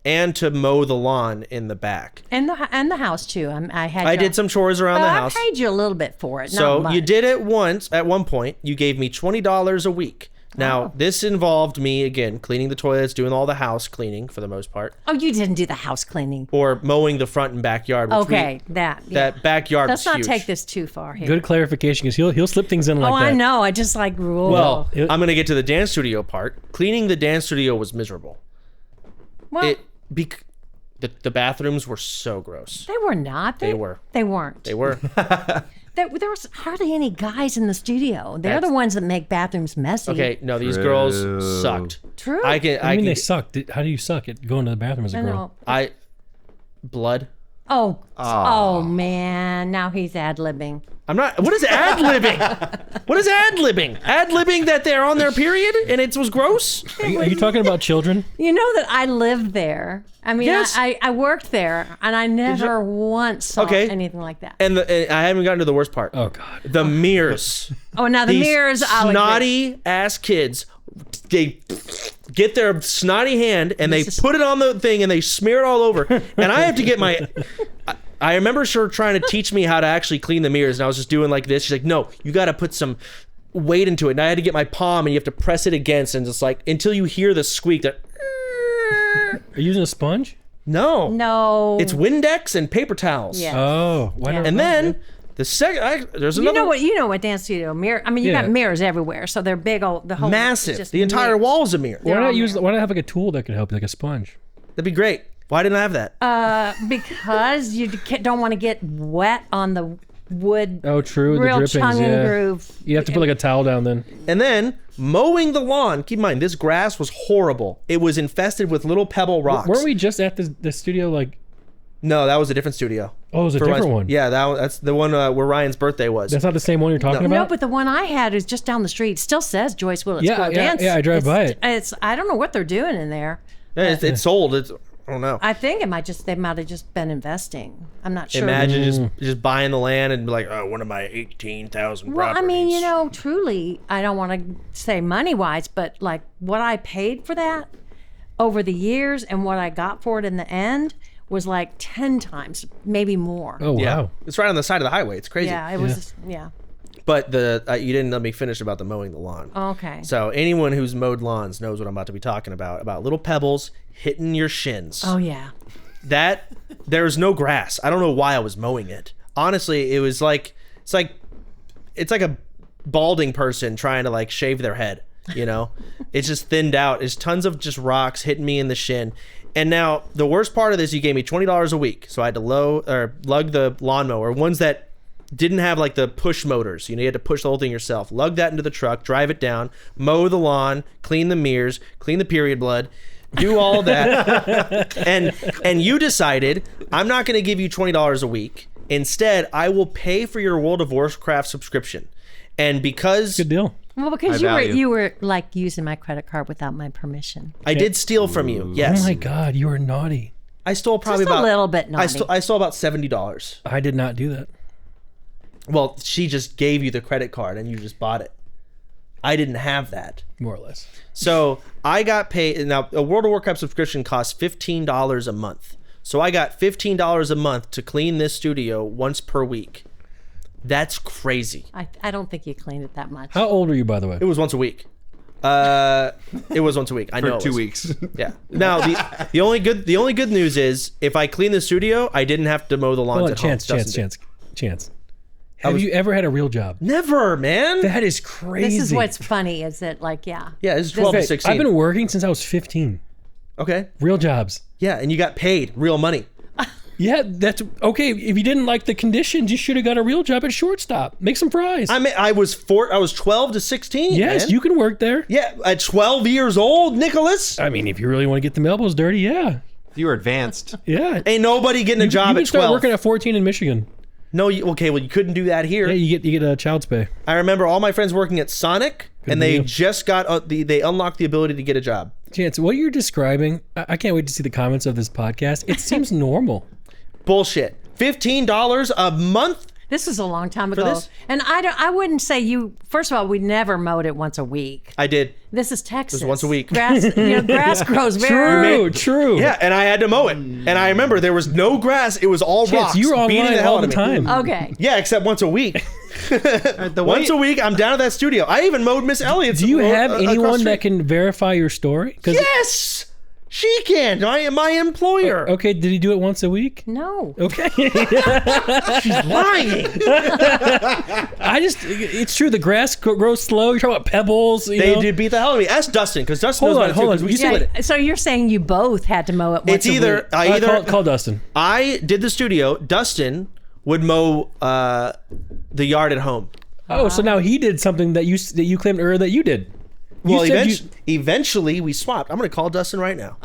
and to mow the lawn in the back. And the house too. I did some chores around the house. I paid you a little bit for it. So not much. you did it once. At one point, you gave me $20 a week. Now, this involved me, again, cleaning the toilets, doing all the house cleaning for the most part, Oh, you didn't do the house cleaning. or mowing the front and backyard. Which Okay, that. Yeah. that backyard Let's was not huge. take this too far here. Good clarification because he'll slip things in like Oh, that. I know. I just like rule. Well, I'm going to get to the dance studio part. Cleaning the dance studio was miserable. well, The bathrooms were so gross. they were not. They were. They weren't. They were. There was hardly any guys in the studio. They're That's- the ones that make bathrooms messy. Okay, no, these True. girls sucked. True. I mean, they suck. How do you suck at going to the bathroom as a I girl? know. blood. Oh man, now he's ad-libbing. I'm not. What is ad-libbing? What is ad-libbing? Ad-libbing that they're on their period and it was gross? Are you talking about children? You know that I lived there. I mean, Yes. I worked there, and I never once saw Okay. anything like that. And I haven't gotten to the worst part. Oh God. The mirrors. Oh, now the These mirrors, I'll agree. snotty ass kids, they get their snotty hand and they put it on the thing and they smear it all over. And I have to get my. I remember her trying to teach me how to actually clean the mirrors, and I was just doing like this. She's like, "No, you got to put some weight into it." And I had to get my palm, and you have to press it against, and just like until you hear the squeak. That. Are you using a sponge? No. It's Windex and paper towels. Yeah. Oh, why not? And then the second, there's another. You know what dance studio mirror? I mean, you Yeah. got mirrors everywhere, so they're big. The whole massive. just The entire mirrors. wall is a mirror. Why all not use? there. Why not have like a tool that could help you, like a sponge? That'd be great. Why didn't I have that? Because you don't want to get wet on the wood. Oh, true. Real the drippings. tongue and Yeah. groove. You have to put like a towel down then. And then mowing the lawn. Keep in mind, this grass was horrible. It was infested with little pebble rocks. Weren't we just at the studio? Like, No, that was a different studio. oh, it was a For different Ryan's- one. Yeah, that's the one where Ryan's birthday was. That's not the same one you're talking No, about. but the one I had is just down the street. It still says Joyce Willits Yeah, Go yeah, Dance. yeah, I drive by it. It's I don't know what they're doing in there. Yeah, it's sold. I don't know. I think they might have just been investing. I'm not sure. Imagine just buying the land and be like, oh, one of my 18,000 Well, properties. I mean, truly, I don't want to say money wise, but like what I paid for that over the years and what I got for it in the end was like 10 times, maybe more. Oh wow. Yeah, it's right on the side of the highway. It's crazy. Yeah, it was. Yeah. But you didn't let me finish about the mowing the lawn. Okay. So anyone who's mowed lawns knows what I'm about to be talking about little pebbles hitting your shins. Oh yeah. That there's no grass. I don't know why I was mowing it. Honestly, it was like it's like a balding person trying to like shave their head, It's just thinned out. There's tons of just rocks hitting me in the shin. And now the worst part of this, you gave me $20 a week. So I had to lug the lawnmower, ones that didn't have like the push motors. You had to push the whole thing yourself. Lug that into the truck, drive it down, mow the lawn, clean the mirrors, clean the period blood, do all of that. and you decided, I'm not going to give you $20 a week. Instead, I will pay for your World of Warcraft subscription. And because Good deal. Well, because I value. you were like using my credit card without my permission. I did steal from you, yes. Oh my God, you are naughty. I stole probably Just a about little bit naughty. I stole about $70. I did not do that. Well, she just gave you the credit card and you just bought it. I didn't have that. More or less. So I got paid. Now, a World of Warcraft subscription costs $15 a month. So I got $15 a month to clean this studio once per week. That's crazy. I don't think you cleaned it that much. How old are you, by the way? It was once a week. It was once a week. I know. For it 2 was. weeks. Yeah. Now the only good news is if I clean the studio, I didn't have to mow the lawns Hold on, at home. chance. Have you ever had a real job? Never, man. That is crazy. This is what's funny is that like Yeah, this is 12 to Okay, 16. I've been working since I was 15. Okay. Real jobs. Yeah, and you got paid real money. Yeah, that's okay. If you didn't like the conditions, you should have got a real job at shortstop. Make some fries. I was 12 to 16. yes, man. you can work there. Yeah, at 12 years old, Nicholas. I mean, if you really want to get them elbows dirty, yeah. You were advanced. Yeah. Ain't nobody getting a you job can at start 12. working at 14 in Michigan. No, okay, well you couldn't do that here. Yeah, you get a child's pay. I remember all my friends working at Sonic, and they deal. just got they unlocked the ability to get a job. Chance, what you're describing, I can't wait to see the comments of this podcast. It seems normal. Bullshit. $15 a month? This is a long time ago. this? And I wouldn't say you, first of all, we never mowed it once a week. I did. This is Texas. once a week. Grass, grass grows very. True. Yeah, and I had to mow it. And I remember there was no grass. It was all Chance, rocks. you were beating online the hell all out the of me. time. Okay. Yeah, except once a week. The Once a week, I'm down at that studio. I even mowed Miss Elliott's. Do you have across the anyone street. that can verify your story? 'Cause- Yes! She can. My employer. Okay, did he do it once a week? No. Okay. She's lying. It's true. The grass grows slow. You're talking about pebbles. They did beat the hell out of me. Ask Dustin, because Dustin knows Hold on, about it too, hold on. 'cause we You split Yeah, it. so you're saying you both had to mow it once It's either a week. Call Dustin. I did the studio. Dustin would mow the yard at home. Oh, so now he did something that you claimed earlier that you did. Well, said eventually we swapped. I'm going to call Dustin right now.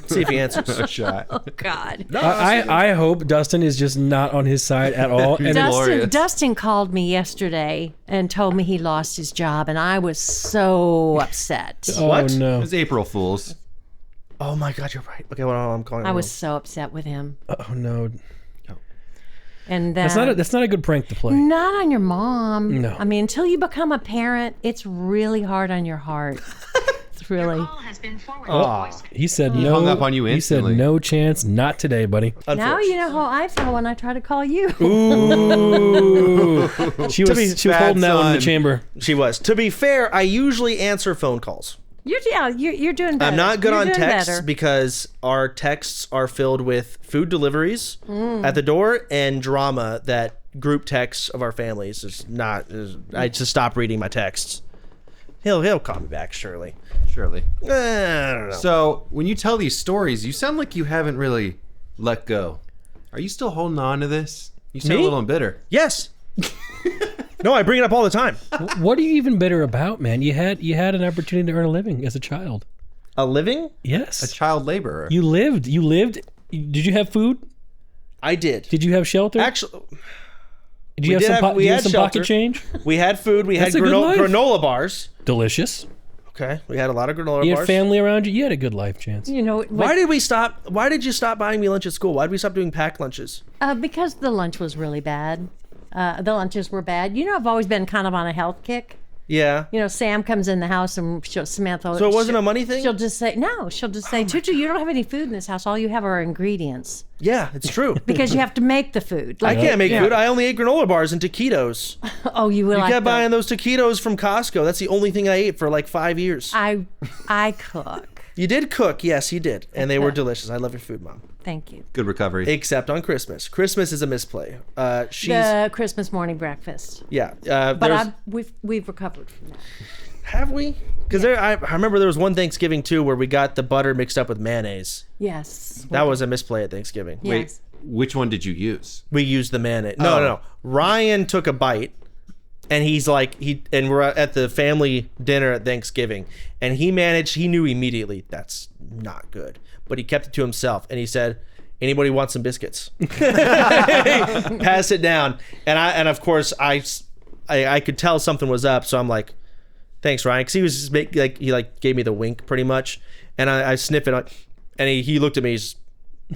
See if he answers. A shot. Oh God. I hope Dustin is just not on his side at all. And Dustin called me yesterday and told me he lost his job, and I was so upset. What? Oh no. It was April Fool's. Oh my God, you're right. Okay, well, I'm calling. I was so upset with him. Oh no. And That's not a good prank to play. not on your mom. No. I mean, until you become a parent, it's really hard on your heart. It's really. He said He no. hung up on you He said instantly. no chance, not today, buddy. Now you know how I feel when I try to call you. Ooh. she was bad holding that one in the son. chamber. She was. To be fair, I usually answer phone calls. You're doing better. I'm not good You're on doing texts better. because our texts are filled with food deliveries at the door and drama that group texts of our families is not. I just stop reading my texts. He'll call me back surely. Surely. I don't know. So when you tell these stories, you sound like you haven't really let go. Are you still holding on to this? You sound Me? a little bitter. Yes. No, I bring it up all the time. What are you even bitter about, man? You had an opportunity to earn a living as a child. A living? Yes. A child laborer. You lived. Did you have food? I did. Did you have shelter? Actually, did you we have did some, have some shelter. pocket change? We had food. We had That's a good life. granola bars. Delicious. Okay, we had a lot of granola You had bars. family around you. You had a good life, Chance. You know, Why did we stop? Why did you stop buying me lunch at school? Why did we stop doing packed lunches? because the lunch was really bad. The lunches were bad. You know, I've always been kind of on a health kick. Yeah. You know, Sam comes in the house and Samantha. So it wasn't a money thing? She'll just say, no, she'll just say, Tutu, you don't have any food in this house. All you have are ingredients. Yeah, it's true. Because you have to make the food. I Like, can't make food. I only ate granola bars and taquitos. oh, you will You like kept the- buying those taquitos from Costco. That's the only thing I ate for like 5 years. I cook. You did cook. Yes, you did. And they were delicious. I love your food, Mom. Thank you. Good recovery. Except on Christmas. Christmas is a misplay. She's... The Christmas morning breakfast. Yeah. But we've recovered from that. Have we? Because I remember there was one Thanksgiving too where we got the butter mixed up with mayonnaise. Yes. That was a misplay at Thanksgiving. Yes. Wait, which one did you use? We used the mayonnaise. No. Ryan took a bite, and he's like and we're at the family dinner at Thanksgiving, and he knew immediately that's not good, but he kept it to himself, and he said, "Anybody want some biscuits?" Pass it down, and of course I could tell something was up, so I'm like, "Thanks, Ryan," because he was just he gave me the wink pretty much, and I sniff it, and he looked at me.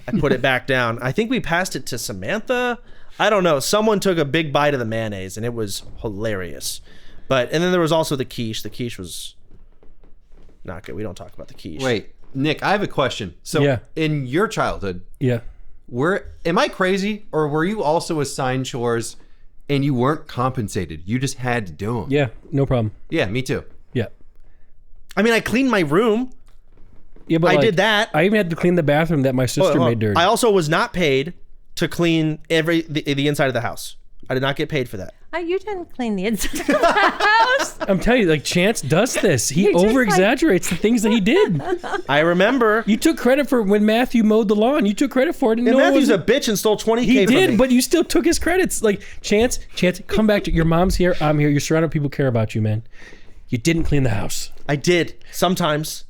I put it back down. I think we passed it to Samantha. I don't know. Someone took a big bite of the mayonnaise, and it was hilarious. And then there was also the quiche. The quiche was not good. We don't talk about the quiche. Wait, Nick, I have a question. So Yeah. in your childhood, Yeah. am I crazy, or were you also assigned chores and you weren't compensated? You just had to do them. Yeah. No problem. Yeah, me too. Yeah. I mean, I cleaned my room. Yeah, but I did that. I even had to clean the bathroom that my sister made dirty. I also was not paid to clean the inside of the house. I did not get paid for that. You didn't clean the inside of the house. I'm telling you, like, Chance does this. He You're just over exaggerates the things that he did. I remember. You took credit for when Matthew mowed the lawn. You took credit for it. And And no one Matthew's was, a bitch and stole $20K He from did, me. but you still took his credits. Like, Chance, come back to your mom's here. I'm here. You're surrounded with people who care about you, man. You didn't clean the house. I did sometimes.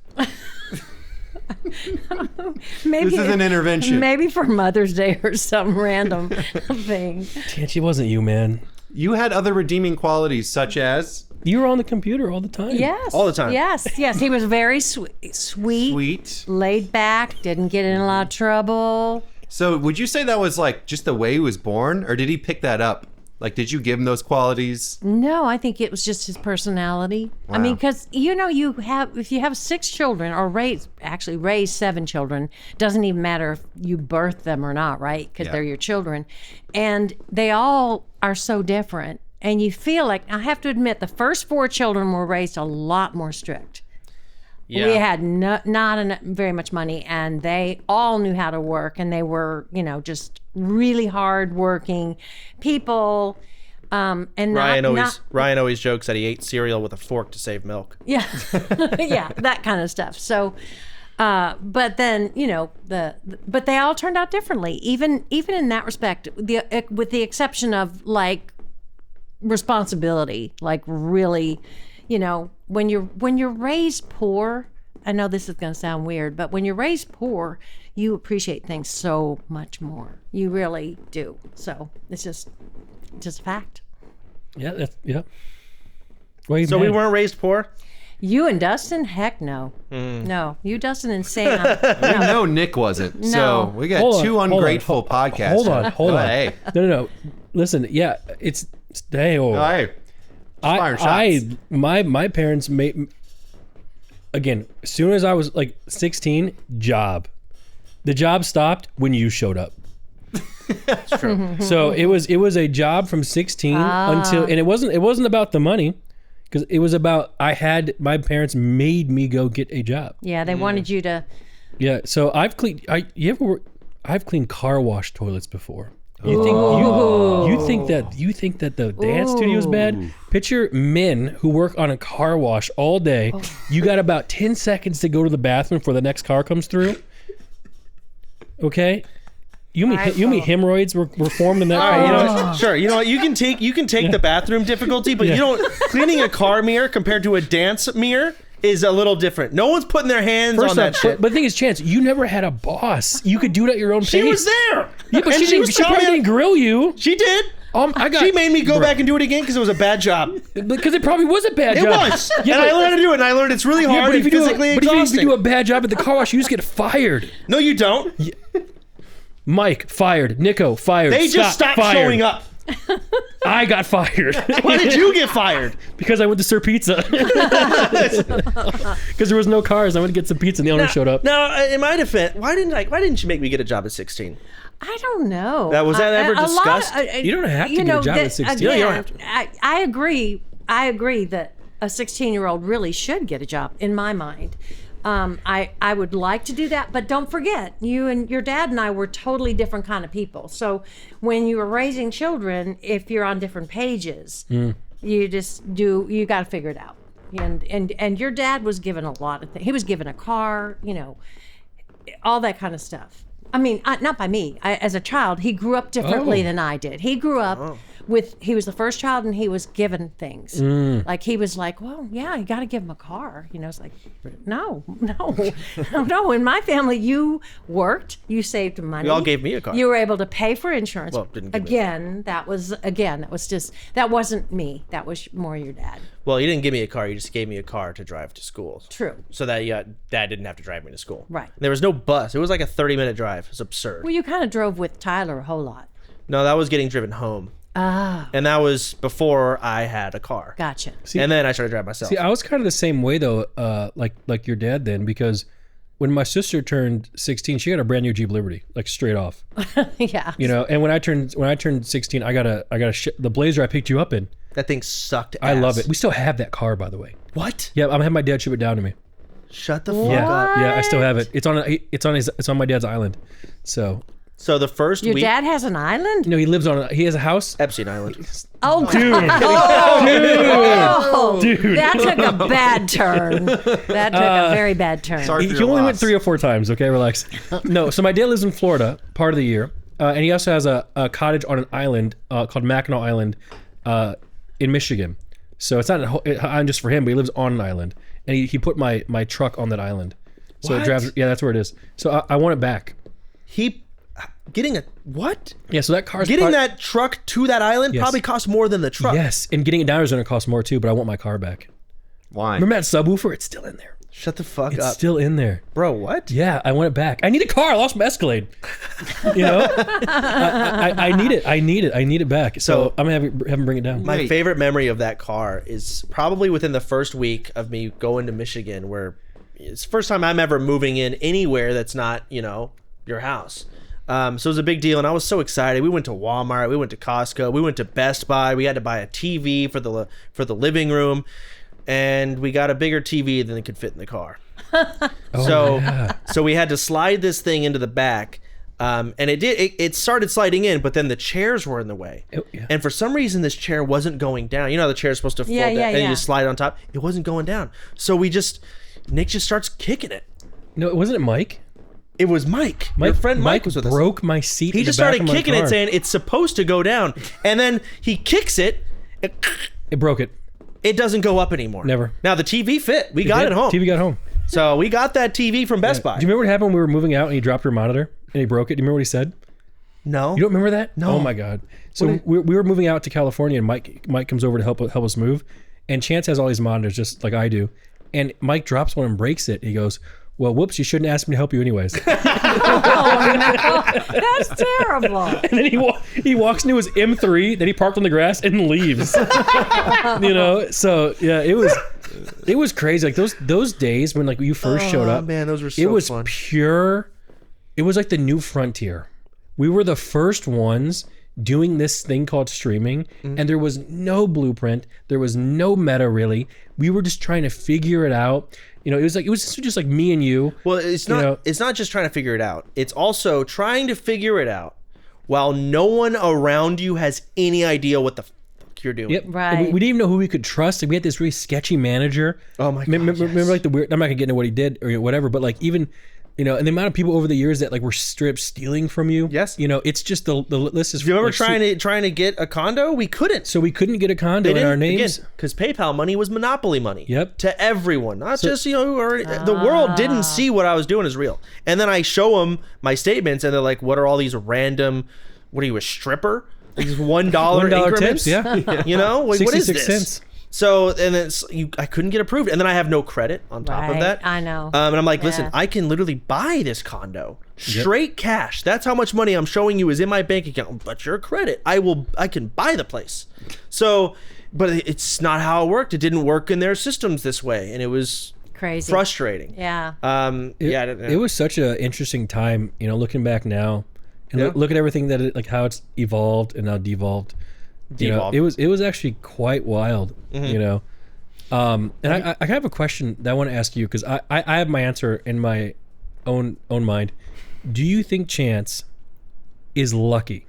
Maybe This is an intervention. Maybe for Mother's Day or some random thing. Chance, it wasn't you, man. You had other redeeming qualities, such as You were on the computer all the time. Yes. All the time. Yes. He was very sweet, sweet. laid back, didn't get in a lot of trouble. So would you say that was like just the way he was born, or did he pick that up? Like, did you give him those qualities? No, I think it was just his personality. I mean, because if you have 6 children or raise 7 children, doesn't even matter if you birth them or not, right? Because they're your children, and they all are so different. And you feel like, I have to admit, the first 4 children were raised a lot more strict. Yeah. We had not very much money, and they all knew how to work, and they were, just really hard-working people. And Ryan always jokes that he ate cereal with a fork to save milk. yeah, yeah, that kind of stuff. So, but then but they all turned out differently, even in that respect, with the exception of like responsibility, like really. When you're raised poor, I know this is going to sound weird, but when you're raised poor, you appreciate things so much more. You really do. So it's just a fact. Yeah, yeah. So we weren't raised poor? You and Dustin? Heck no. No. You, Dustin, and Sam. We know Nick wasn't. No. So we got two ungrateful podcasts. Hold on. Hey. No. Listen, yeah, it's hey. My parents made, again, as soon as I was like 16, job. The job stopped when you showed up. That's true. So it was a job from 16 until, and it wasn't about the money, because it was about, my parents made me go get a job. Yeah, they wanted you to. Yeah, so I've cleaned car wash toilets before. You think that the dance studio is bad? Picture men who work on a car wash all day. You got about 10 seconds to go to the bathroom before the next car comes through. Okay? You mean hemorrhoids were formed in that? Sure. You know what? You can take the bathroom difficulty, but you don't. Cleaning a car mirror compared to a dance mirror is a little different. No one's putting their hands on that shit. But the thing is, Chance, you never had a boss. You could do it at your own pace. She was there. Yeah, but she probably didn't grill you. She did. She made me go back and do it again because it was a bad job. Because it probably was a bad job. It was. And I learned how to do it, and I learned it's really hard and physically exhausting. But if you do a bad job at the car wash, you just get fired. No, you don't. Mike, fired. Nico, fired. They just stopped showing up. I got fired. Why did you get fired? Because I went to Sir Pizza. Because there was no cars. I went to get some pizza and the owner showed up. Now, in my defense, why didn't you make me get a job at 16? I don't know. Was that ever discussed? You don't have to get a job at 16. Again, you don't have to. I agree that a 16-year-old really should get a job, in my mind. I would like to do that, but don't forget, you and your dad and I were totally different kind of people. So when you were raising children, if you're on different pages, you got to figure it out. And your dad was given a lot of things. He was given a car, all that kind of stuff. I mean, not by me. As a child, he grew up differently than I did. He grew up he was the first child, and he was given things. Like, he was like, well, yeah, you got to give him a car. It's like, no. In my family, you worked, you saved money. You all gave me a car. You were able to pay for insurance. Well, didn't give me that wasn't me. That was more your dad. Well, you didn't give me a car. You just gave me a car to drive to school. True. So that Dad didn't have to drive me to school. Right. There was no bus. It was like a 30-minute drive. It's absurd. Well, you kind of drove with Tyler a whole lot. No, that was getting driven home. Ah. And that was before I had a car. Gotcha. And then I started driving myself. See, I was kind of the same way though, like your dad then, because when my sister turned 16, she got a brand new Jeep Liberty, like straight off. Yeah. And when I turned 16, I got the Blazer I picked you up in. That thing sucked ass. I love it. We still have that car, by the way. What? Yeah, I'm gonna have my dad ship it down to me. Shut the fuck up. Yeah, I still have it. It's on my dad's island. So the first Your week. dad has an island? he has a house. Epstein Island. Oh, Dude. Dude. That took a bad turn. That took a very bad turn. Sorry for He your only loss. went 3 or 4 times. Okay, relax. No, so my dad lives in Florida part of the year, and he also has a cottage on an island called Mackinac Island in Michigan. So it's not an island just for him, but he lives on an island, and he put my truck on that island. So it drives. Yeah, that's where it is. So I want it back. Getting a what? Yeah, so that car's that truck to that island probably costs more than the truck. Yes, and getting it down is going to cost more too. But I want my car back. Why? Remember that subwoofer? It's still in there. Shut the fuck It's up, still in there, bro. What? Yeah, I want it back. I need a car. I lost my Escalade. I need it. I need it back. So I'm gonna have him bring it down. My favorite memory of that car is probably within the first week of me going to Michigan, where it's the first time I'm ever moving in anywhere that's not your house. So it was a big deal, and I was so excited. We went to Walmart, we went to Costco, we went to Best Buy. We had to buy a TV for the living room, and we got a bigger TV than it could fit in the car. So we had to slide this thing into the back, and it started sliding in, but then the chairs were in the way. And for some reason, this chair wasn't going down. You know how the chair is supposed to fold down, and you just slide on top. It wasn't going down. So Nick just starts kicking it. No, wasn't it Mike? It was Mike. Your friend Mike was with us. Broke my seat. He just started kicking it, saying it's supposed to go down, and then he kicks it. It broke it. It doesn't go up anymore. Never. Now the TV fit. We got it home. TV got home. So we got that TV from Best Buy. Do you remember what happened when we were moving out and he dropped your monitor and he broke it? Do you remember what he said? No. You don't remember that? No. Oh my God. So we were moving out to California and Mike comes over to help us move. And Chance has all these monitors just like I do. And Mike drops one and breaks it. He goes, well, whoops, you shouldn't ask me to help you anyways. Oh, no. That's terrible. And then he walks into his M3 that he parked on the grass and leaves. So yeah, it was crazy. Like those days when like you first showed up, man, those were so it was fun. pure. It was like the new frontier. We were the first ones doing this thing called streaming, and there was no blueprint. There was no meta really. We were just trying to figure it out. It was just like me and you. Well, it's not. It's not just trying to figure it out. It's also trying to figure it out while no one around you has any idea what the fuck you're doing. Yep. Right. We didn't even know who we could trust. We had this really sketchy manager. Oh my God. Remember like the weird. I'm not gonna get into what he did or whatever, but like even. And the amount of people over the years that like were strip stealing from you. Yes. It's just the list is. Do you remember like, trying to get a condo? We couldn't. So we couldn't get a condo in our names. Because PayPal money was monopoly money. Yep. To everyone, not just who already. The world didn't see what I was doing as real. And then I show them my statements, and they're like, "What are all these random? What are you, a stripper? These $1 increments? tips, yeah. Like, what is 66 this?" cents. So and I couldn't get approved, and then I have no credit on top of Right, that. I know. And I'm like, listen, Yeah. I can literally buy this condo straight cash. That's how much money I'm showing you is in my bank account. But your credit, I can buy the place. So, but it's not how it worked. It didn't work in their systems this way, and it was Crazy. frustrating. Yeah. It was such an interesting time, looking back now, and look at everything that how it's evolved and now devolved. Devolved. It was actually quite wild, And I have a question that I want to ask you because I have my answer in my own mind. Do you think Chance is lucky?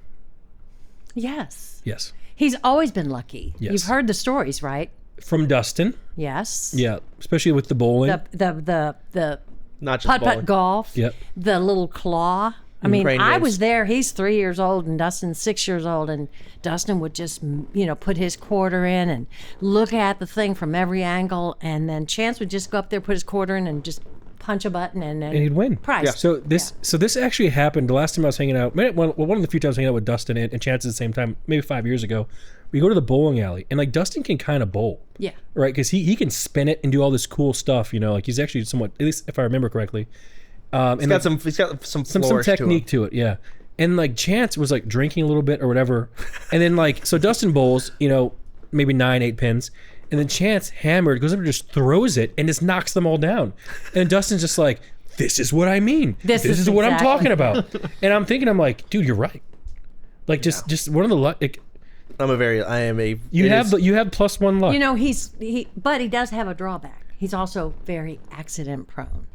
Yes. Yes. He's always been lucky. Yes. You've heard the stories, right? From Dustin. Yes. Yeah, especially with the bowling. The Not just putt bowling. golf. Yep. The little claw. I mean, Crane I games. was there. He's 3 years old and Dustin's 6 years old, and Dustin would just, put his quarter in and look at the thing from every angle, and then Chance would just go up there, put his quarter in, and just punch a button, and he'd win. Prize. Yeah. So this actually happened the last time I was hanging out. One of the few times I was hanging out with Dustin and Chance at the same time, maybe 5 years ago. We go to the bowling alley, and like Dustin can kind of bowl. Yeah. Right, because he can spin it and do all this cool stuff. Like he's actually somewhat, at least if I remember correctly. He's got some flourish technique to it, yeah. And like Chance was like drinking a little bit or whatever, and then like so Dustin bowls, maybe 9-8 pins, and then Chance hammered, goes up and just throws it and just knocks them all down, and Dustin's just like, "This is what I mean. This is what I'm talking about." And I'm thinking, I'm like, dude, you're right. Like just one of the luck. Like, I am a. you have +1 luck. But he does have a drawback. He's also very accident prone.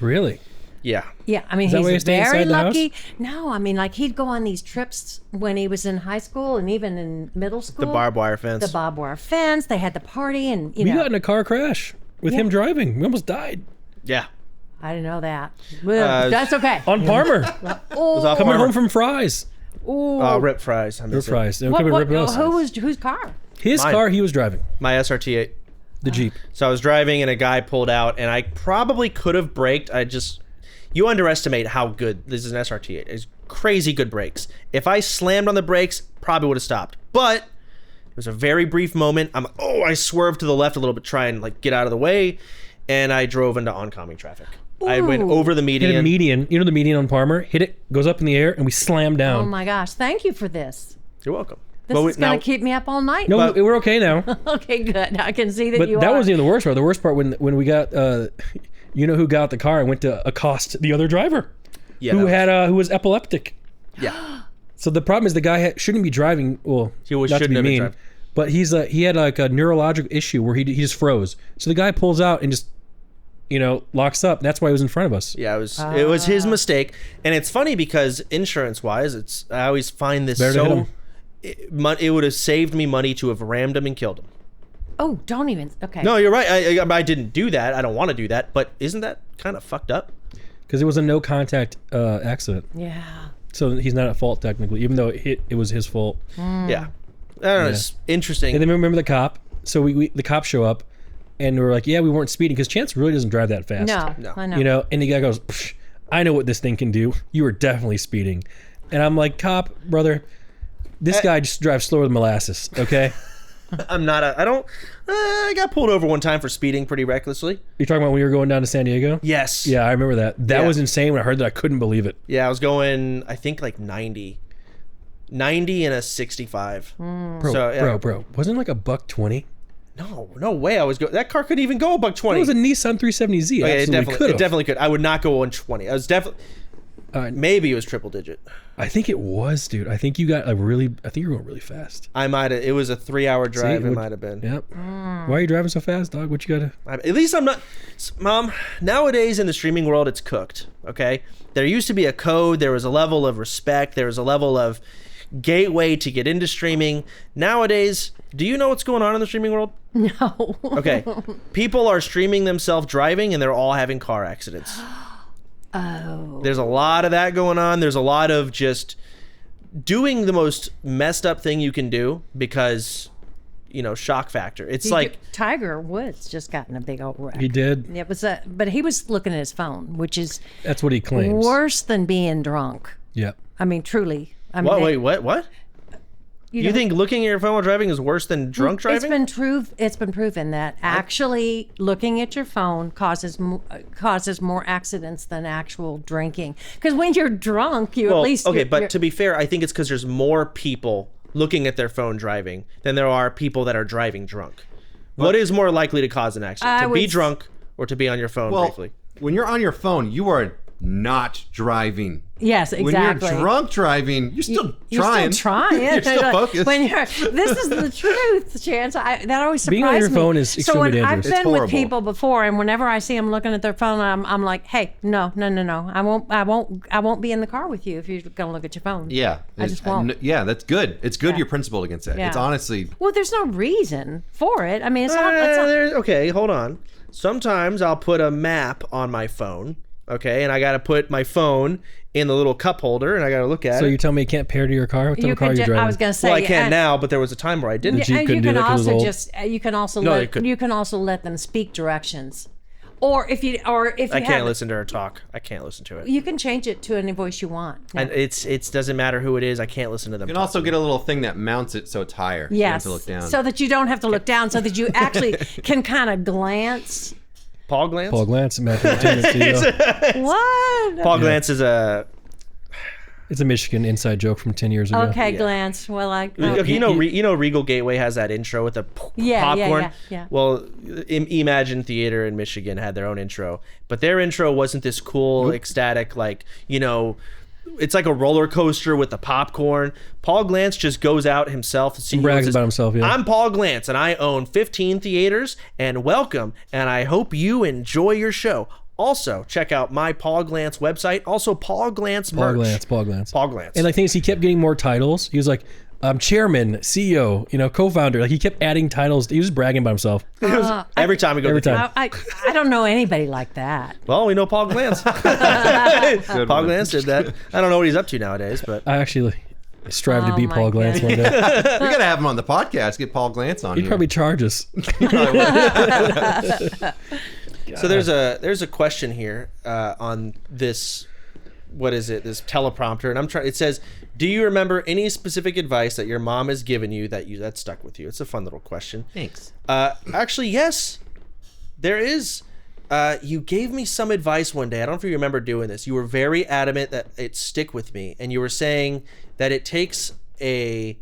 Really? Yeah. Yeah, I mean, that why you he's stay very inside the house? lucky. No, I mean, like he'd go on these trips when he was in high school and even in middle school. The barbed wire fence. The barbed wire fence. They had the party, and We got in a car crash with him driving. We almost died Yeah. I didn't know that. Well, that's okay. on Palmer, Off coming Farmer. home from Fry's. Rip fries. Or Fry's. They were What, coming what, ripping us. whose car? His Mine. car he was driving, My SRT8. the Jeep. So I was driving and a guy pulled out, and I probably could have braked. You underestimate how good this is an SRT8. It's crazy good brakes. If I slammed on the brakes, probably would have stopped. But it was a very brief moment. I swerved to the left a little bit, try and like get out of the way, and I drove into oncoming traffic. I went over the Hit a median. median. You know the median on Palmer? Hit it, goes up in the air, and we slammed down. Oh my gosh! Thank you for this. You're welcome. This is going to keep me up all night. No, But- we're okay now. Okay, good. I can see that But you that are. wasn't even the worst part. The worst part when we got, who got the car and went to accost the other driver, who was epileptic. Yeah. So the problem is the guy shouldn't be driving. Well, He not to shouldn't be have been mean, driving. but he had like a neurological issue where he just froze. So the guy pulls out and just locks up. And that's why he was in front of us. Yeah, it was his mistake, and it's funny because insurance-wise, I always find this Better to hit so. him. It would have saved me money to have rammed him and killed him. Oh, don't even. Okay. No, you're right. I didn't do that. I don't want to do that. But isn't that kind of fucked up? Because it was a no contact accident. Yeah. So he's not at fault technically, even though it was his fault. Yeah. I don't know. It's interesting. And then remember the cop. So the cops show up, And we're like, yeah, we weren't speeding because Chance really doesn't drive that fast. No, I know. You know, and the guy goes, Psh, I know what this thing can do. You were definitely speeding. And I'm like, cop, brother, this guy just drives slower than molasses, okay? I got pulled over one time for speeding pretty recklessly. You're talking about when you were going down to San Diego? Yes. Yeah, I remember that. That Yeah. was insane when I heard that. I couldn't believe it. Yeah, I was going, I think like 90 and a 65. Bro, wasn't it like $120? No way. That car couldn't even go $120. It was a Nissan 370Z. Okay, Absolutely it definitely could. I would not go 120. I was definitely, maybe it was triple digit. I think it was, dude. I think you got I think you were going really fast. I might have. It was a 3-hour drive. It might have been. Yep. Why are you driving so fast, dog? What you got to... At least I'm not. Mom, nowadays in the streaming world, it's cooked. Okay? There used to be a code. There was a level of respect. There was a level of gateway to get into streaming. Nowadays, do you know what's going on in the streaming world? No. Okay. People are streaming themselves driving, and they're all having car accidents. Oh. There's a lot of that going on. There's a lot of just doing the most messed up thing you can do because, shock factor. It's like Tiger Woods just got in a big old wreck. He did. It was but he was looking at his phone, which is That's what he claims. worse than being drunk. Yep. I mean, truly. I mean, what? You think looking at your phone while driving is worse than drunk driving? It's been proven that actually looking at your phone causes more accidents than actual drinking. Because when you're drunk, at least but to be fair, I think it's because there's more people looking at their phone driving than there are people that are driving drunk. What is more likely to cause an accident? To be drunk or to be on your phone briefly? When you're on your phone, you are not driving. Yes, exactly. When you're drunk driving, you're still trying. You're still trying. You're still focused. This is the truth, Chance. That always surprised me. Being on your phone is extremely dangerous. I've been with people before, and whenever I see them looking at their phone, I'm like, hey, no. I won't be in the car with you if you're gonna look at your phone. Yeah, I just won't. Yeah, that's good. It's good you're principled against that. Yeah. It's honestly. Well, there's no reason for it. I mean, it's not. Okay, hold on. Sometimes I'll put a map on my phone. Okay, and I got to put my phone in the little cup holder, and I got to look at it. So you tell me you can't pair to your car? What type of car are you driving? I was going to say. Well, I can now, but there was a time where I didn't. The Jeep couldn't do that because it was old? You can also let them speak directions, or if you I can't listen to her talk. I can't listen to it. You can change it to any voice you want. Yeah. And it doesn't matter who it is. I can't listen to them. You can also get a little thing that mounts it so it's higher. Yes, so you don't have to look down. so that you don't have to look down, so that you actually can kind of glance. Paul Glance? Paul Glance, Matthew CEO. What? Paul Glance is It's a Michigan inside joke from 10 years ago. Okay, Glance. Well, you know Regal Gateway has that intro with the popcorn? Yeah. Well, Imagine Theater in Michigan had their own intro, but their intro wasn't this cool, ecstatic, it's like a roller coaster with the popcorn. Paul Glance just goes out himself. He brags about himself, yeah. I'm Paul Glance, and I own 15 theaters, and welcome, and I hope you enjoy your show. Also, check out my Paul Glance website. Also, Paul Glance merch. Paul Glance. And the thing is, he kept getting more titles. He was like, chairman, CEO, co-founder. Like, he kept adding titles. He was bragging about himself. Every time we go to the time. I don't know anybody like that. Well, we know Paul Glance. Paul Glance did that. I don't know what he's up to nowadays, but I actually strive to be Paul Glance one day. We gotta have him on the podcast. Get Paul Glance on. He'd probably charge us. So there's a question here on this. What is it? This teleprompter, and it says, "Do you remember any specific advice that your mom has given you that stuck with you?" It's a fun little question. Thanks. Actually, yes, there is. You gave me some advice one day. I don't know if you remember doing this. You were very adamant that it stick with me, and you were saying that it takes a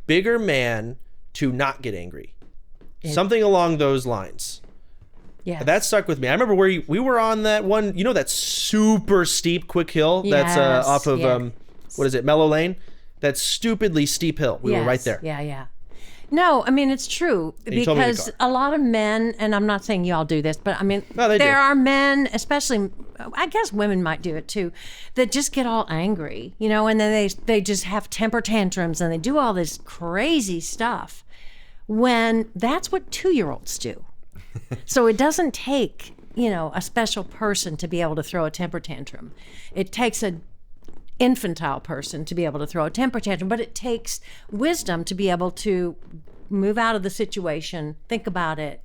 bigger man to not get angry. Something along those lines. Yeah, that stuck with me. I remember where we were on that one, that super steep quick hill that's off of what is it, Mellow Lane? That stupidly steep hill. We were right there. Yeah. No, I mean, it's true, because a lot of men, and I'm not saying y'all do this, but I mean, there are men, especially, I guess women might do it too, that just get all angry, and then they just have temper tantrums and they do all this crazy stuff, when that's what 2-year-olds do. So it doesn't take, a special person to be able to throw a temper tantrum. It takes an infantile person to be able to throw a temper tantrum, but it takes wisdom to be able to move out of the situation, think about it,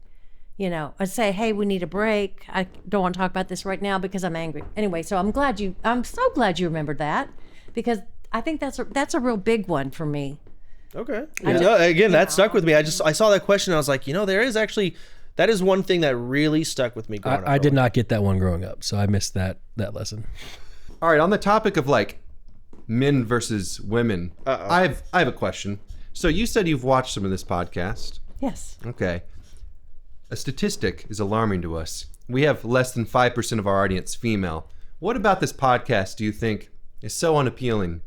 I'd say, hey, we need a break. I don't want to talk about this right now because I'm angry. Anyway, so I'm so glad you remembered that, because I think that's a real big one for me. Okay. No, again, that stuck with me. I saw that question and I was like, that is one thing that really stuck with me growing up. I did not get that one growing up, so I missed that lesson. All right, on the topic of like men versus women, I have a question. So you said you've watched some of this podcast. Yes. Okay. A statistic is alarming to us. We have less than 5% of our audience female. What about this podcast do you think is so unappealing?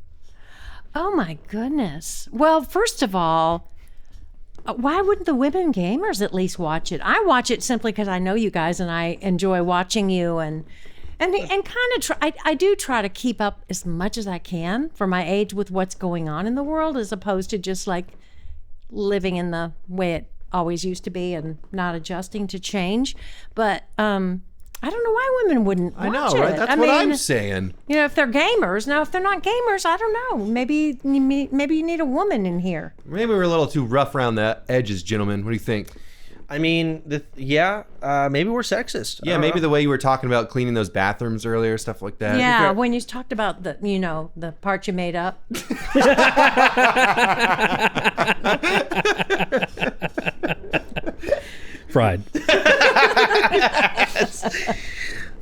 Oh my goodness. Well, first of all, why wouldn't the women gamers at least watch it? I watch it simply because I know you guys and I enjoy watching you and kind of I do try to keep up as much as I can for my age with what's going on in the world, as opposed to just like living in the way it always used to be and not adjusting to change. But I don't know why women wouldn't watch it. I know, right? That's what I'm saying. If they're gamers. Now, if they're not gamers, I don't know. Maybe you need a woman in here. Maybe we're a little too rough around the edges, gentlemen. What do you think? I mean, maybe we're sexist. Yeah, maybe the way you were talking about cleaning those bathrooms earlier, stuff like that. Yeah, when you talked about the part you made up. Pride.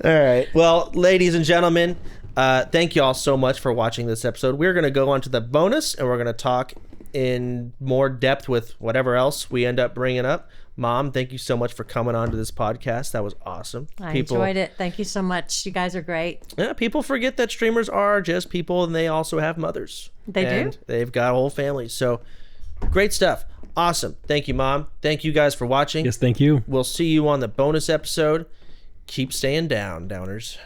All right. Well, ladies and gentlemen, thank you all so much for watching this episode. We're going to go on to the bonus, and we're going to talk in more depth with whatever else we end up bringing up. Mom, thank you so much for coming on to this podcast. That was awesome. I enjoyed it. Thank you so much. You guys are great. Yeah, people forget that streamers are just people, and they also have mothers. They do. They've got whole families. So great stuff. Awesome. Thank you, Mom. Thank you guys for watching. Yes, thank you. We'll see you on the bonus episode. Keep staying down, downers.